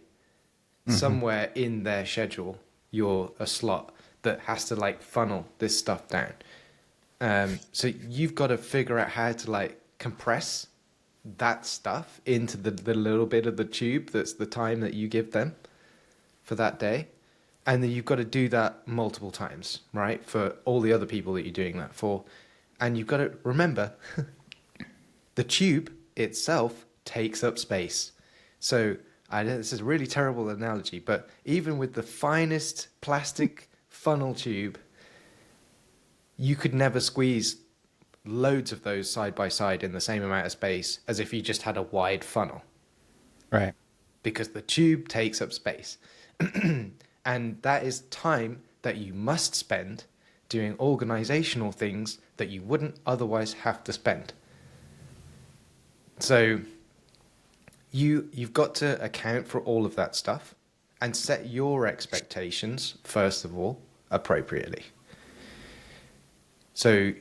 somewhere in their schedule. You're a slot that has to like funnel this stuff down. So you've got to figure out how to like compress that stuff into the little bit of the tube that's the time that you give them for that day. And then you've got to do that multiple times, right? For all the other people that you're doing that for. And you've got to remember the tube itself takes up space. So I know this is a really terrible analogy, but even with the finest plastic funnel tube, you could never squeeze loads of those side by side in the same amount of space as if you just had a wide funnel, Right. because the tube takes up space. And that is time that you must spend doing organizational things that you wouldn't otherwise have to spend. So you've got to account for all of that stuff and set your expectations, first of all, appropriately. So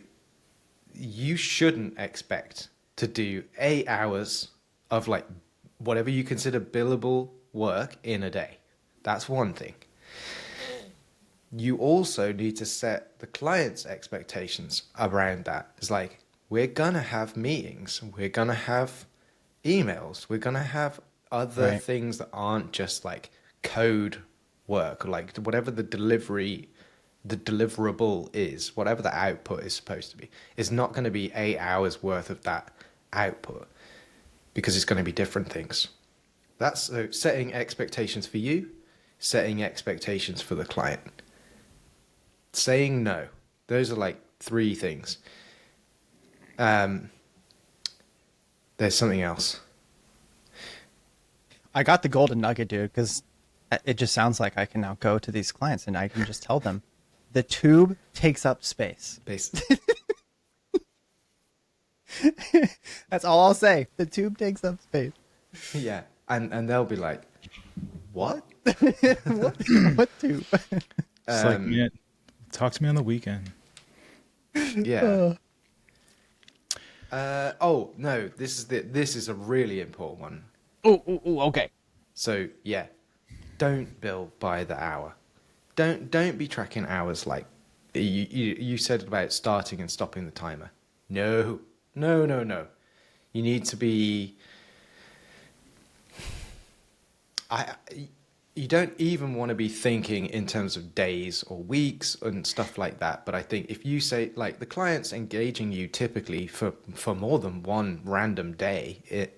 you shouldn't expect to do 8 hours of like whatever you consider billable work in a day. That's one thing. You also need to set the client's expectations around that. It's like, we're going to have meetings, we're going to have emails, we're going to have other Right. things that aren't just like code work, or like whatever the deliverable is, whatever the output is supposed to be. It's not going to be 8 hours worth of that output, because it's going to be different things. That's setting expectations for you, setting expectations for the client. Saying no. Those are like 3 things. There's something else. I got the golden nugget, dude, because it just sounds like I can now go to these clients and I can just tell them the tube takes up space. That's all I'll say. The tube takes up space. Yeah. And they'll be like, what? What tube? It's like, man, talk to me on the weekend. Yeah. Oh no, this is a really important one. Oh, okay. So yeah, don't bill by the hour. Don't be tracking hours like you said about starting and stopping the timer. No. You need to be. You don't even want to be thinking in terms of days or weeks and stuff like that. But I think if you say, like, the client's engaging you typically for more than one random day,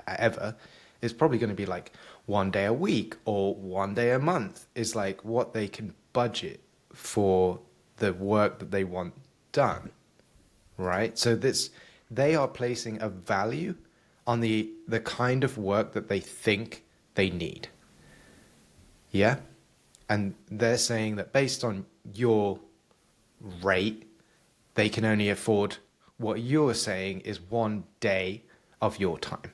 ever, it's probably going to be like 1 day a week or 1 day a month is like what they can budget for the work that they want done, right? So they are placing a value on the kind of work that they think they need. Yeah. And they're saying that based on your rate, they can only afford what you're saying is 1 day of your time.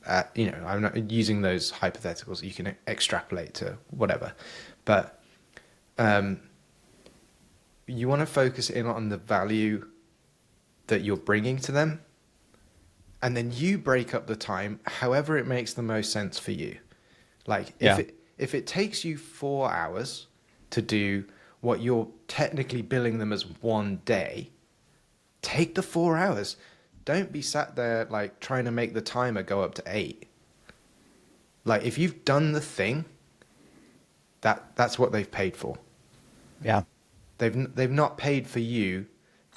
I'm not using those hypotheticals. You can extrapolate to whatever. But you want to focus in on the value that you're bringing to them. And then you break up the time however it makes the most sense for you. Like if it takes you 4 hours to do what you're technically billing them as 1 day, take the 4 hours. Don't be sat there like trying to make the timer go up to 8. Like if you've done the thing, that's what they've paid for. Yeah. They've not paid for you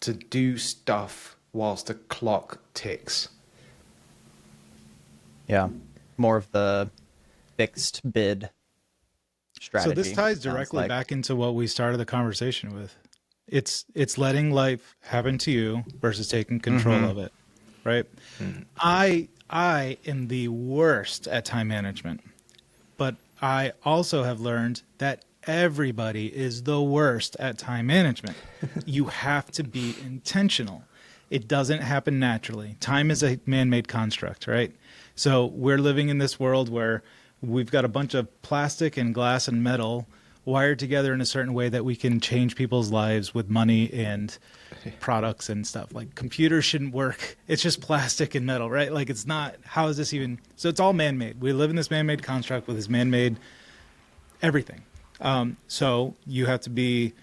to do stuff whilst the clock ticks. Yeah. More of the fixed bid So strategy. this ties sounds directly like. back into what we started the conversation with. It's letting life happen to you versus taking control of it, right? I am the worst at time management, but I also have learned that everybody is the worst at time management. You have to be intentional. It doesn't happen naturally. Time is a man-made construct, right? So we're living in this world where we've got a bunch of plastic and glass and metal wired together in a certain way that we can change people's lives with money and products and stuff. Like computers shouldn't work. It's just plastic and metal, right? Like it's not, how is this even? So it's all man-made. We live in this man-made construct with this man-made everything. So you have to be,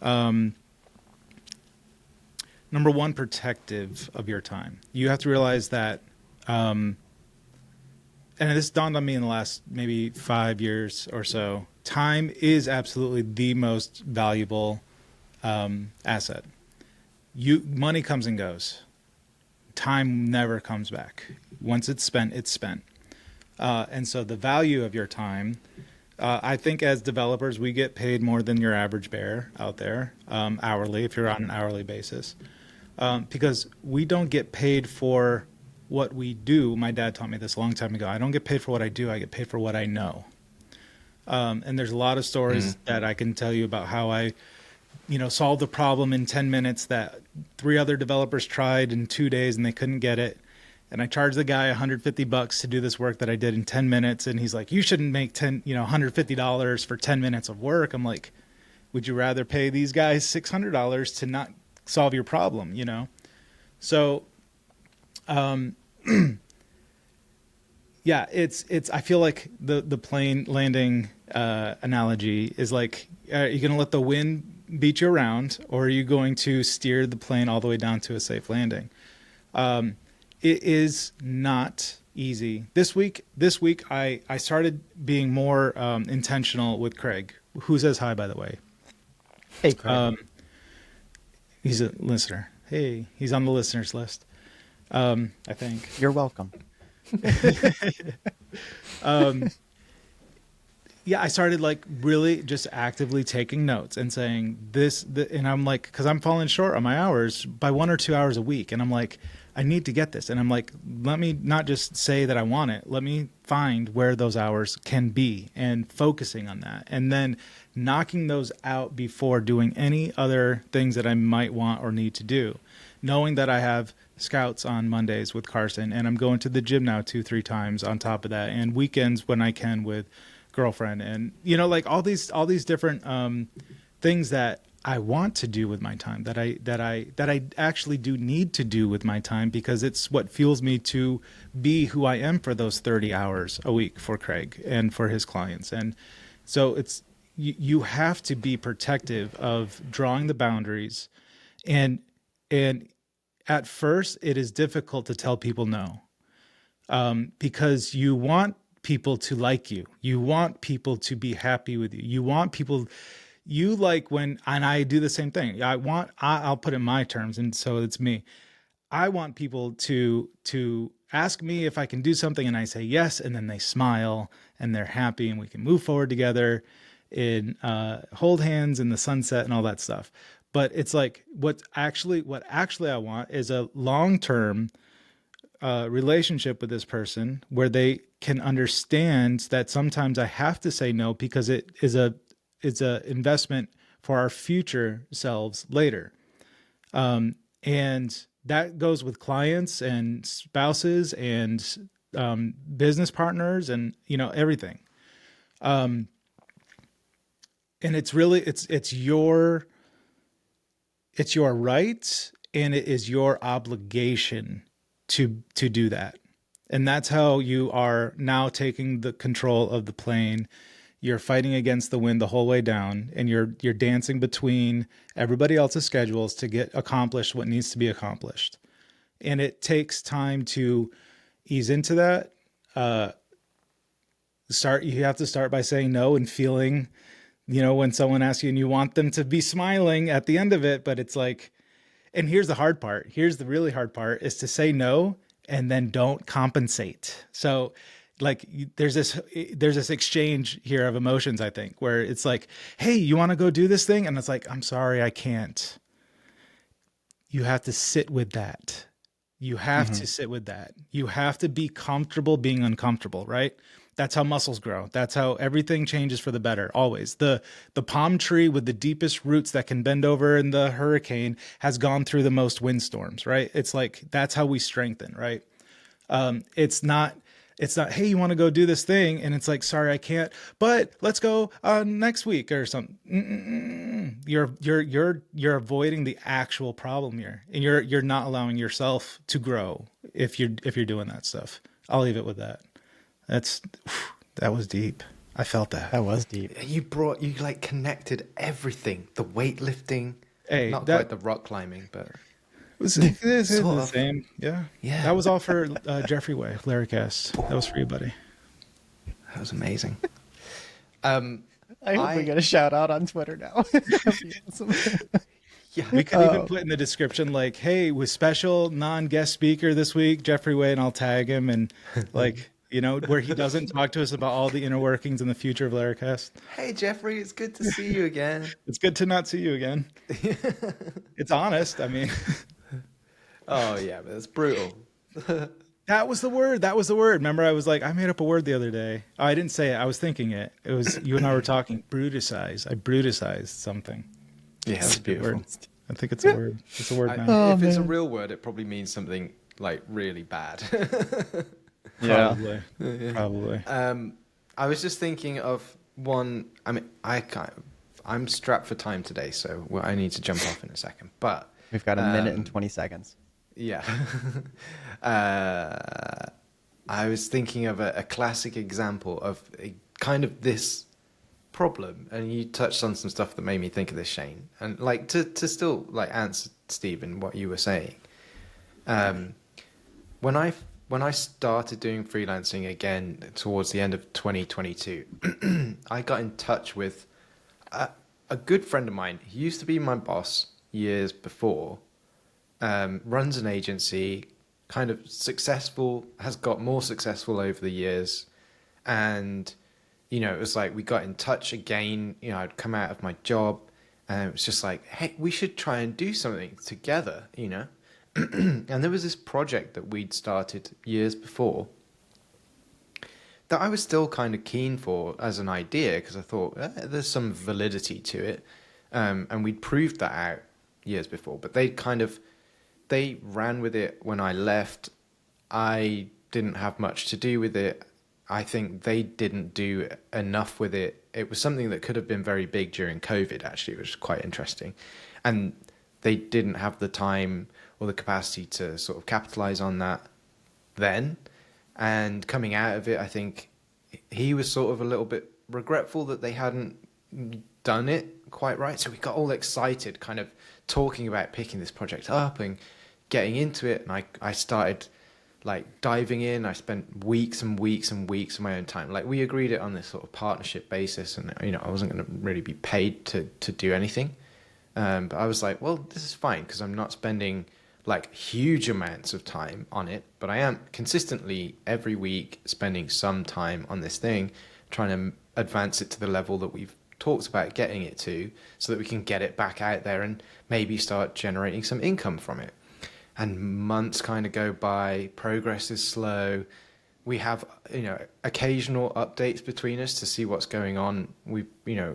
number one, protective of your time. You have to realize that, and this dawned on me in the last maybe 5 years or so, time is absolutely the most valuable asset. Money comes and goes. Time never comes back. Once it's spent, it's spent. And so the value of your time, I think as developers, we get paid more than your average bear out there, hourly, if you're on an hourly basis, because we don't get paid for what we do. My dad taught me this a long time ago. I don't get paid for what I do. I get paid for what I know. And there's a lot of stories that I can tell you about how I, solved the problem in 10 minutes that 3 other developers tried in 2 days and they couldn't get it. And I charged the guy $150 to do this work that I did in 10 minutes. And he's like, you shouldn't make $150 for 10 minutes of work. I'm like, would you rather pay these guys $600 to not solve your problem, So, yeah, it's, I feel like the plane landing, analogy is like, are you going to let the wind beat you around, or are you going to steer the plane all the way down to a safe landing? It is not easy. This week, I started being more intentional with Craig, who says hi, by the way. Hey, Craig. He's a listener. Hey, he's on the listeners list, I think. You're welcome. Yeah, I started like really just actively taking notes and saying and I'm like, because I'm falling short on my hours by 1 or 2 hours a week. And I'm like, I need to get this. And I'm like, let me not just say that I want it. Let me find where those hours can be and focusing on that. And then knocking those out before doing any other things that I might want or need to do. Knowing that I have scouts on Mondays with Carson, and I'm going to the gym now 2-3 times on top of that, and weekends when I can with girlfriend, and like all these different things that I want to do with my time, that I actually do need to do with my time, because it's what fuels me to be who I am for those 30 hours a week for Craig and for his clients. And so it's you have to be protective of drawing the boundaries, and at first it is difficult to tell people no, because you want people to like you. You want people to be happy with you. You want people, you like when, and I do the same thing. I'll put in my terms, and so it's me. I want people to ask me if I can do something, and I say yes, and then they smile and they're happy, and we can move forward together and hold hands in the sunset and all that stuff. But it's like what actually I want is a long-term relationship with this person where they can understand that sometimes I have to say no, because it's a investment for our future selves later. And that goes with clients and spouses and business partners and everything. And it's really it's your right, and it is your obligation to do that. And that's how you are now taking the control of the plane. You're fighting against the wind the whole way down, and you're dancing between everybody else's schedules to get accomplished what needs to be accomplished. And it takes time to ease into that. You have to start by saying no and feeling, when someone asks you and you want them to be smiling at the end of it, but it's like, And here's the hard part. Here's the really hard part is to say no and then don't compensate. So like there's this exchange here of emotions, I think, where it's like, hey, you want to go do this thing? And it's like, I'm sorry, I can't. You have to sit with that. You have Mm-hmm. to sit with that. You have to be comfortable being uncomfortable, right? That's how muscles grow. That's how everything changes for the better, always. The palm tree with the deepest roots that can bend over in the hurricane has gone through the most windstorms, right? It's like that's how we strengthen, right? It's not hey, you want to go do this thing, and it's like, sorry, I can't, but let's go next week or something. You're avoiding the actual problem here, and you're not allowing yourself to grow if you're doing that stuff. I'll leave it with that. That was deep. I felt that. That was deep. You like connected everything. The weightlifting, Hey, not that quite the rock climbing, but was it's Sort the of. same. Yeah. Yeah. That was all for Jeffrey Way, Larrycast. That was for you, buddy. that was amazing. I hope we get a shout out on Twitter now. That'd be awesome. Yeah. We could even put in the description, like, hey, with special non-guest speaker this week, Jeffrey Way, and I'll tag him, and like, where he doesn't talk to us about all the inner workings and the future of Larrycast. Hey Jeffrey, it's good to see you again. It's good to not see you again. It's honest. I mean, Oh yeah, but it's brutal. that was the word. That was the word. Remember, I was like, I made up a word the other day. Oh, I didn't say it. I was thinking it. It was you and I were talking. Bruticize. I bruticized something. Yeah, it's That's a good beautiful. word. I think it's a word. It's a word now. If it's a man. real word, it probably means something like really bad. Yeah. Probably. I was just thinking of one. I mean, I'm strapped for time today, so I need to jump off in a second. But We've got a minute and 20 seconds. yeah, I was thinking of a classic example of a kind of this problem, and you touched on some stuff that made me think of this, Shane. And like to still like answer Stephen what you were saying. When I started doing freelancing again towards the end of 2022, I got in touch with a good friend of mine. He used to be my boss years before. Runs an agency, kind of successful, has got more successful over the years, and it was like we got in touch again. I'd come out of my job, and it was just like, hey, we should try and do something together. And there was this project that we'd started years before that I was still kind of keen for as an idea, because I thought there's some validity to it, and we'd proved that out years before. But they ran with it when I left. I didn't have much to do with it. I think they didn't do enough with it. It was something that could have been very big during COVID, actually, which was quite interesting. And they didn't have the time or the capacity to sort of capitalize on that then. And coming out of it, I think he was sort of a little bit regretful that they hadn't done it quite right. So we got all excited, kind of talking about picking this project up and getting into it. And I started like diving in. I spent weeks and weeks and weeks of my own time. Like we agreed it on this sort of partnership basis, and I wasn't going to really be paid to do anything. But I was like, well, this is fine because I'm not spending like huge amounts of time on it, but I am consistently every week spending some time on this thing, trying to advance it to the level that we've talked about getting it to, so that we can get it back out there and maybe start generating some income from it. And months kind of go by, progress is slow. We have, occasional updates between us to see what's going on. We've,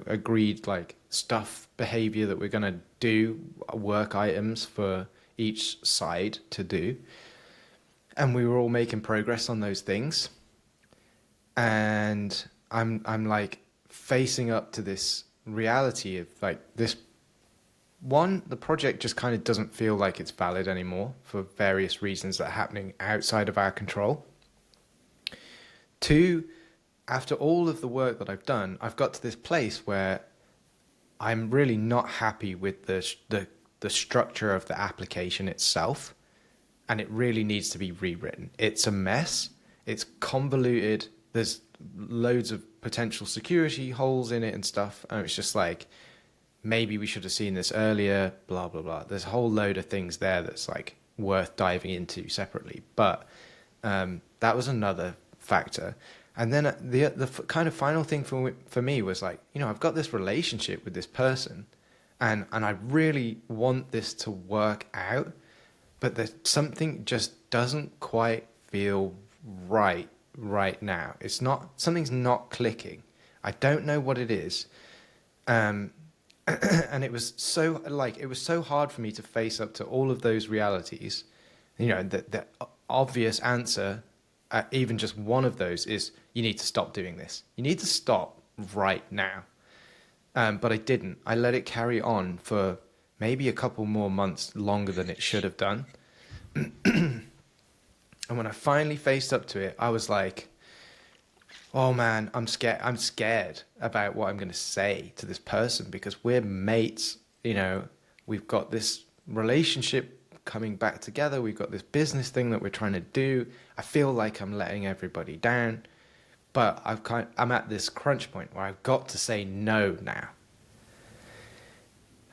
agreed like stuff, behavior that we're going to do, work items for each side to do. And we were all making progress on those things. And I'm like facing up to this reality of like this. One, the project just kind of doesn't feel like it's valid anymore for various reasons that are happening outside of our control. Two, after all of the work that I've done, I've got to this place where I'm really not happy with the structure of the application itself, and it really needs to be rewritten. It's a mess. It's convoluted. There's loads of potential security holes in it and stuff. And it's just like, maybe we should have seen this earlier, blah, blah, blah. There's a whole load of things there that's like worth diving into separately. But that was another factor. And then the kind of final thing for me was like, you know, I've got this relationship with this person and I really want this to work out, but there's something just doesn't quite feel right now. It's not, something's not clicking. I don't know what it is. And it was so hard for me to face up to all of those realities. You know, the obvious answer, even just one of those, is you need to stop doing this. You need to stop right now. But I didn't. I let it carry on for maybe a couple more months longer than it should have done. And when I finally faced up to it, I was like, oh man, I'm scared. I'm scared about what I'm going to say to this person because we're mates. You know, we've got this relationship coming back together. We've got this business thing that we're trying to do. I feel like I'm letting everybody down, but I'm at this crunch point where I've got to say no now.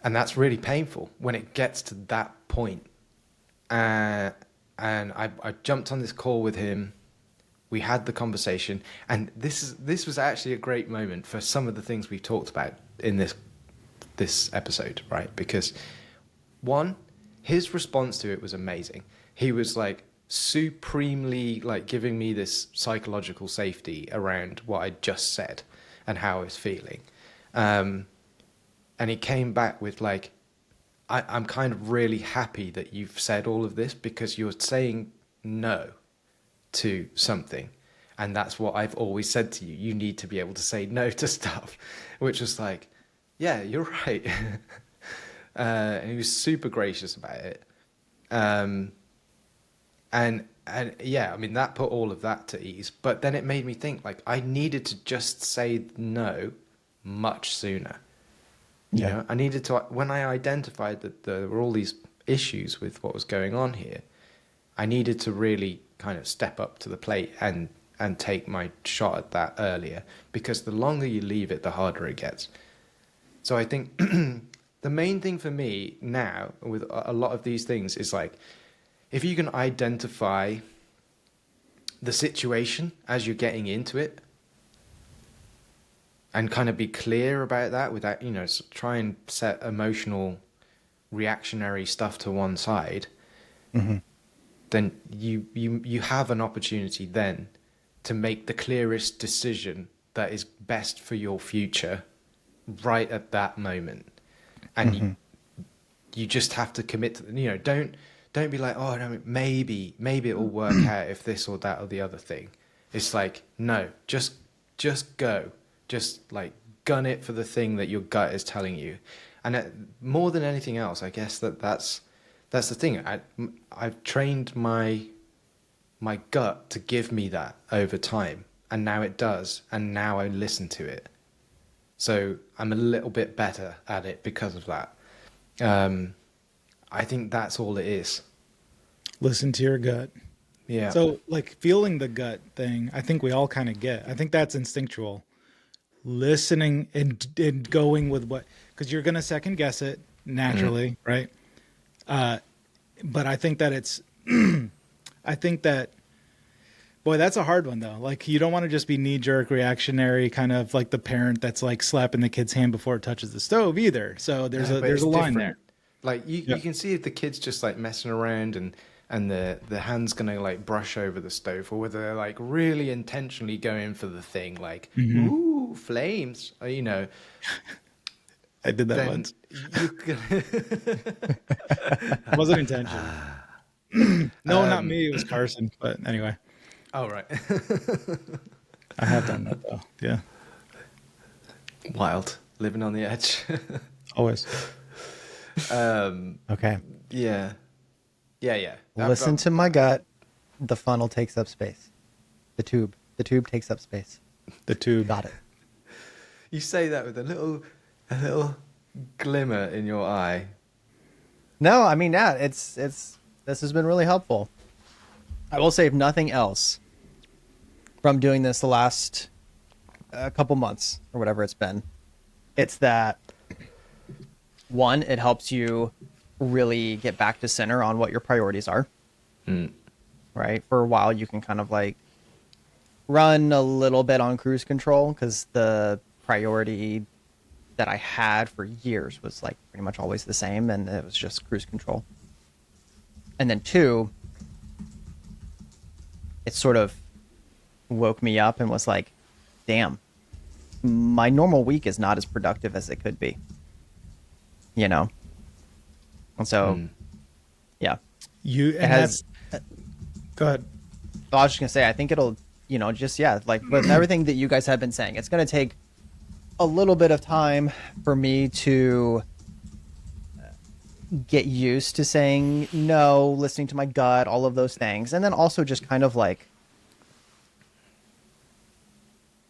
And that's really painful when it gets to that point. And I jumped on this call with him. We had the conversation, and this was actually a great moment for some of the things we talked about in this episode, right? Because one, his response to it was amazing. He was like supremely like giving me this psychological safety around what I just said and how I was feeling. And he came back with like, I'm kind of really happy that you've said all of this because you're saying no to something. And that's what I've always said to you. You need to be able to say no to stuff, which was like, yeah, you're right. And he was super gracious about it. And yeah, I mean, that put all of that to ease. But then it made me think like I needed to just say no much sooner. You know, I needed to, when I identified that there were all these issues with what was going on here, I needed to really kind of step up to the plate and take my shot at that earlier, because the longer you leave it, the harder it gets. So I think the main thing for me now with a lot of these things is like, if you can identify the situation as you're getting into it and kind of be clear about that without, you know, try and set emotional reactionary stuff to one side, then you have an opportunity then to make the clearest decision that is best for your future right at that moment. And you just have to commit to, you know, don't be like, oh no, maybe it will work out if this or that or the other thing. It's like, no, just go. Just like gun it for the thing that your gut is telling you. And more than anything else, I guess that's the thing. I've trained my gut to give me that over time, and now it does, and now I listen to it. So I'm a little bit better at it because of that. I think that's all it is. Listen to your gut. Yeah. So like feeling the gut thing, I think we all kind of get. I think that's instinctual. Listening and going with what, because you're going to second guess it naturally, right? But I think that it's, I think that, boy, that's a hard one though. Like you don't want to just be knee jerk reactionary, kind of like the parent that's like slapping the kid's hand before it touches the stove either. So there's a line there. Like you can see if the kid's just like messing around and the hand's gonna like brush over the stove, or whether they're like really intentionally going for the thing, like ooh, flames, or, you know. I did that once. It wasn't intentional. No, not me. It was Carson. But anyway. Oh right. I have done that though. Yeah. Wild, living on the edge. Always. Okay. Yeah. Listen to my gut. The funnel takes up space. The tube takes up space. The tube. Got it. You say that with a little glimmer in your eye. No, I mean, yeah, it's this has been really helpful. I will say, if nothing else, from doing this the last couple months or whatever it's been, it's that One, it helps you really get back to center on what your priorities are. Right? For a while, you can kind of like run a little bit on cruise control because the priority that I had for years was like pretty much always the same, and it was just cruise control. And then two, it sort of woke me up and was like, damn, my normal week is not as productive as it could be, you know? And so, yeah, You it and has. that's go ahead. I was just gonna say, I think it'll, just yeah, like with everything that you guys have been saying, it's gonna take a little bit of time for me to get used to saying no, listening to my gut, all of those things, and then also just kind of like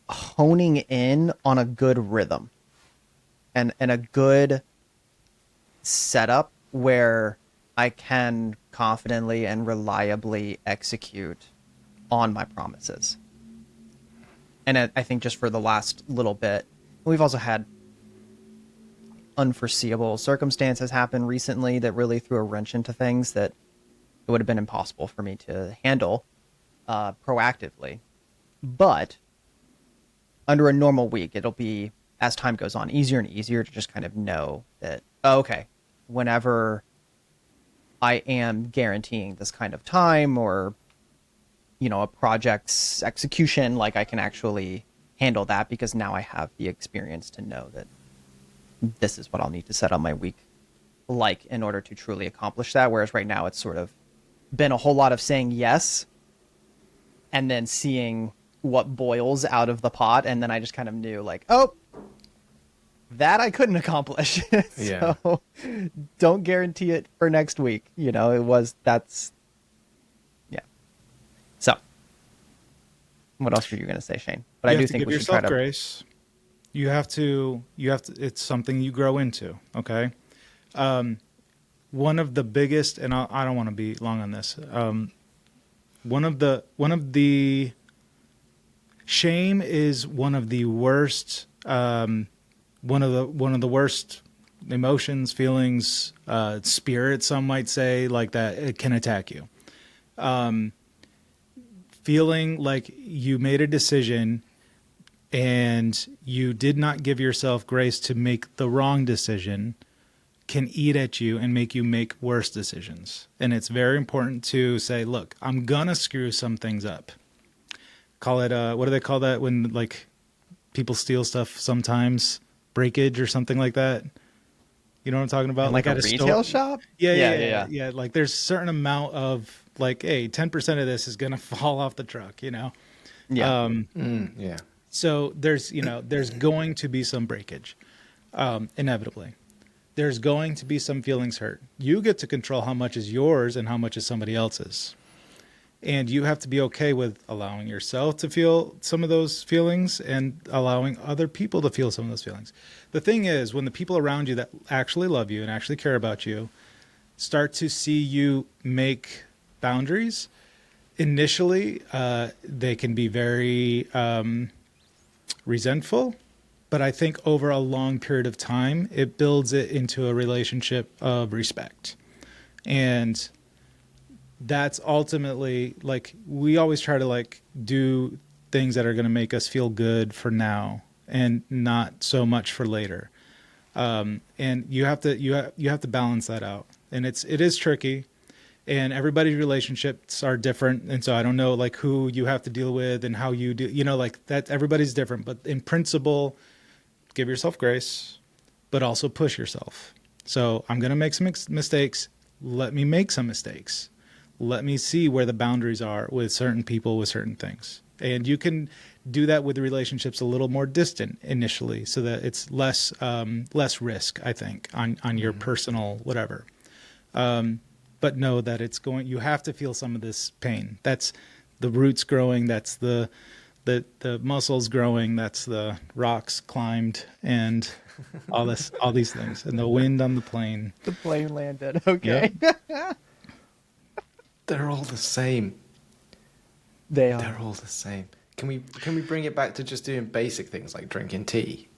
honing in on a good rhythm and a good setup where I can confidently and reliably execute on my promises. And I think just for the last little bit, we've also had unforeseeable circumstances happen recently that really threw a wrench into things that it would have been impossible for me to handle proactively. But under a normal week, it'll be, as time goes on, easier and easier to just kind of know that, oh, okay, whenever I am guaranteeing this kind of time or, a project's execution, like I can actually handle that because now I have the experience to know that this is what I'll need to set up my week like in order to truly accomplish that. Whereas right now it's sort of been a whole lot of saying yes and then seeing what boils out of the pot. And then I just kind of knew like, oh, that I couldn't accomplish. Yeah. So don't guarantee it for next week. Yeah. So what else were you going to say, Shane? But I do think we should try to Grace. You have to, it's something you grow into. Okay. One of the biggest, and I don't want to be long on this. One of the shame is one of the worst, one of the worst emotions, feelings, spirit, some might say, like that. It can attack you. Feeling like you made a decision and you did not give yourself grace to make the wrong decision can eat at you and make you make worse decisions. And it's very important to say, look, I'm gonna screw some things up. Call it what do they call that when like people steal stuff sometimes? Breakage or something like that. You know what I'm talking about? like a at retail shop. Yeah. Like there's a certain amount of like, hey, 10% of this is gonna fall off the truck, Yeah. Yeah. So there's going to be some breakage, inevitably. There's going to be some feelings hurt. You get to control how much is yours and how much is somebody else's. And you have to be okay with allowing yourself to feel some of those feelings and allowing other people to feel some of those feelings. The thing is, when the people around you that actually love you and actually care about you start to see you make boundaries, initially, they can be very resentful. But I think over a long period of time, it builds it into a relationship of respect. And that's ultimately, like, we always try to like do things that are going to make us feel good for now and not so much for later. And you have to balance that out. And it is tricky, and everybody's relationships are different. And so I don't know like who you have to deal with and how you do, like that, everybody's different, but in principle, give yourself grace, but also push yourself. So I'm going to make some mistakes. Let me make some mistakes. Let me see where the boundaries are with certain people, with certain things. And you can do that with relationships a little more distant initially so that it's less risk, I think, on your personal whatever. But know that you have to feel some of this pain. That's the roots growing. That's the muscles growing, that's the rocks climbed, and all these things, and the wind on the plane. The plane landed. Okay. Yep. They're all the same. They are. They're all the same. Can we bring it back to just doing basic things like drinking tea?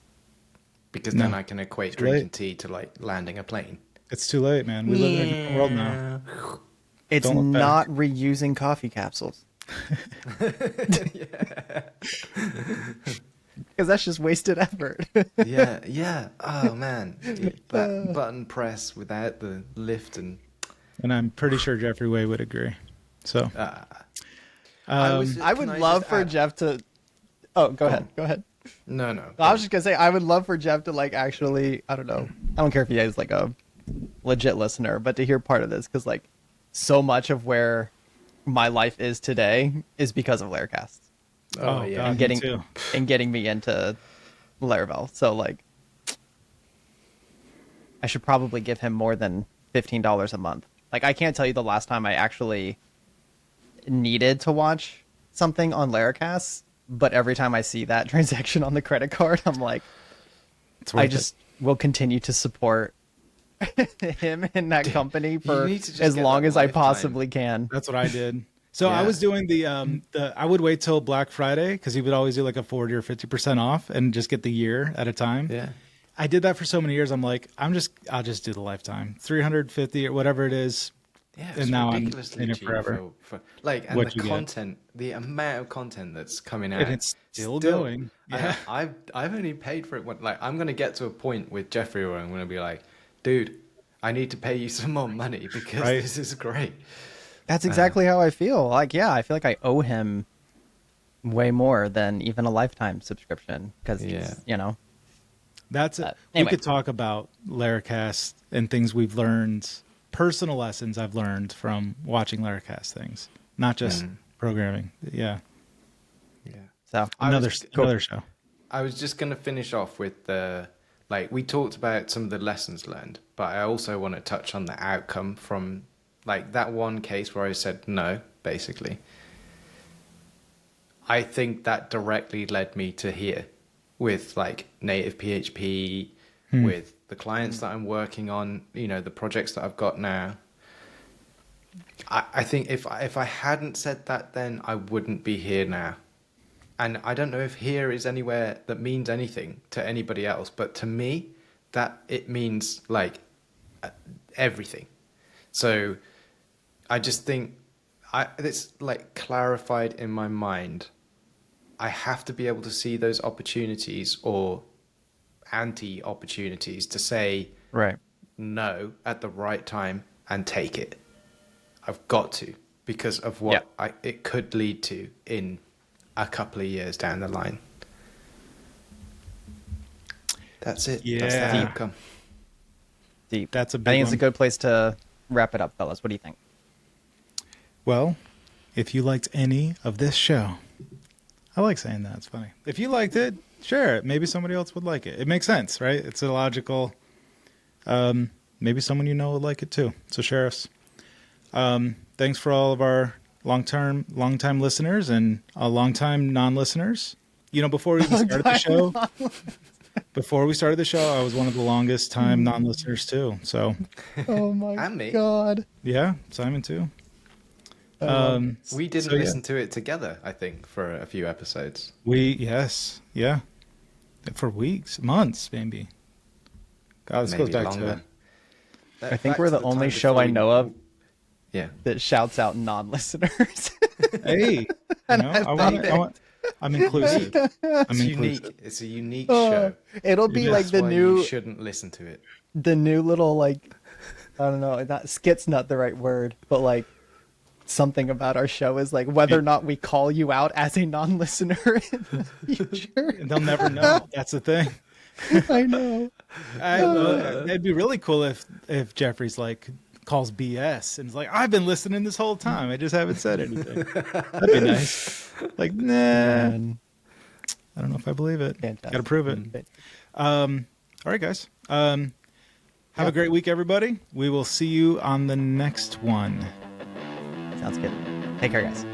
because No. then I can equate Too late. drinking tea to like landing a plane. It's too late, man. We live in a different world now. It's Don't look back. not reusing coffee capsules. Because that's just wasted effort. Yeah. Oh man, button press without the lift and. And I'm pretty sure Jeffrey Way would agree. So, I would Can love just for add- Jeff to. Oh, go ahead. Go ahead. No. I was just gonna say I would love for Jeff to like actually. I don't know. I don't care if he is like a legit listener, but to hear part of this because like so much of where my life is today is because of Laircast Oh yeah. God, and me getting too. me into Laravel. So like, I should probably give him more than $15 a month. Like I can't tell you the last time I actually needed to watch something on Laracast, but every time I see that transaction on the credit card, I'm like, It's worth I it. just will continue to support him and that company for need to just as get long that as I lifetime. possibly can. That's what I did. So I Yeah. was doing the I would wait till Black Friday because he would always do like a 40 or 50% off and just get the year at a time. Yeah. I did that for so many years. I'm like, I'll just do the lifetime, 350 or whatever it is. Yeah, And it's now I'm ridiculously in it cheap forever. for like, and What the you get. content, the amount of content that's coming out, And it's still going. Yeah. I've only paid for it. Like, I'm gonna get to a point with Jeffrey where I'm gonna be like, dude, I need to pay you some more money because Right. this is great. That's exactly how I feel. Like, yeah, I feel like I owe him way more than even a lifetime subscription because Yeah. you know. That's it. Anyway. We could talk about Laracast and things we've learned, personal lessons I've learned from watching Laracast things, not just programming. Yeah. Yeah. So Another Cool. another show. I was just gonna finish off with the like we talked about some of the lessons learned, but I also want to touch on the outcome from like that one case where I said no, basically. I think that directly led me to here with like native PHP, with the clients that I'm working on, you know, the projects that I've got now. I think if I hadn't said that then I wouldn't be here now. And I don't know if here is anywhere that means anything to anybody else, but to me, that it means like everything. So I just think it's like clarified in my mind. I have to be able to see those opportunities or anti-opportunities to say right. no at the right time and take it. I've got to because of what it could lead to in a couple of years down the line. That's it. That's the Yeah. outcome. Deep. That's a I big think it's a one. good place to wrap it up, fellas. What do you think? Well, if you liked any of this show, I like saying that. It's funny. If you liked it, share it. Maybe somebody else would like it. It makes sense, right? It's a logical. Maybe someone you know would like it too. So share us. Thanks for all of our long-time listeners and long-time non-listeners. You know, before we even started the show, I was one of the longest time non-listeners too. So Oh my And me. god. yeah, Simon too. We didn't So, yeah. listen to it together, I think, for a few episodes. Yeah, for weeks, months, maybe. God, this goes Maybe back longer. I think we're the only show I know of Yeah. that shouts out non-listeners. Hey, I'm inclusive. I'm It's inclusive. unique. It's a unique show. It'll be like That's the why new you shouldn't listen to it. little like I don't know, not skit's not the right word, but like something about our show is like whether or not we call you out as a non-listener in the future. And they'll never know. That's the thing. I know. It'd be really cool if Jeffrey's like calls BS and is like, I've been listening this whole time. I just haven't said anything. That'd be nice. Like, nah. And I don't know if I believe it. Fantastic. Got to prove it. All right, guys. Have a great week, everybody. We will see you on the next one. sounds good. Take care, guys.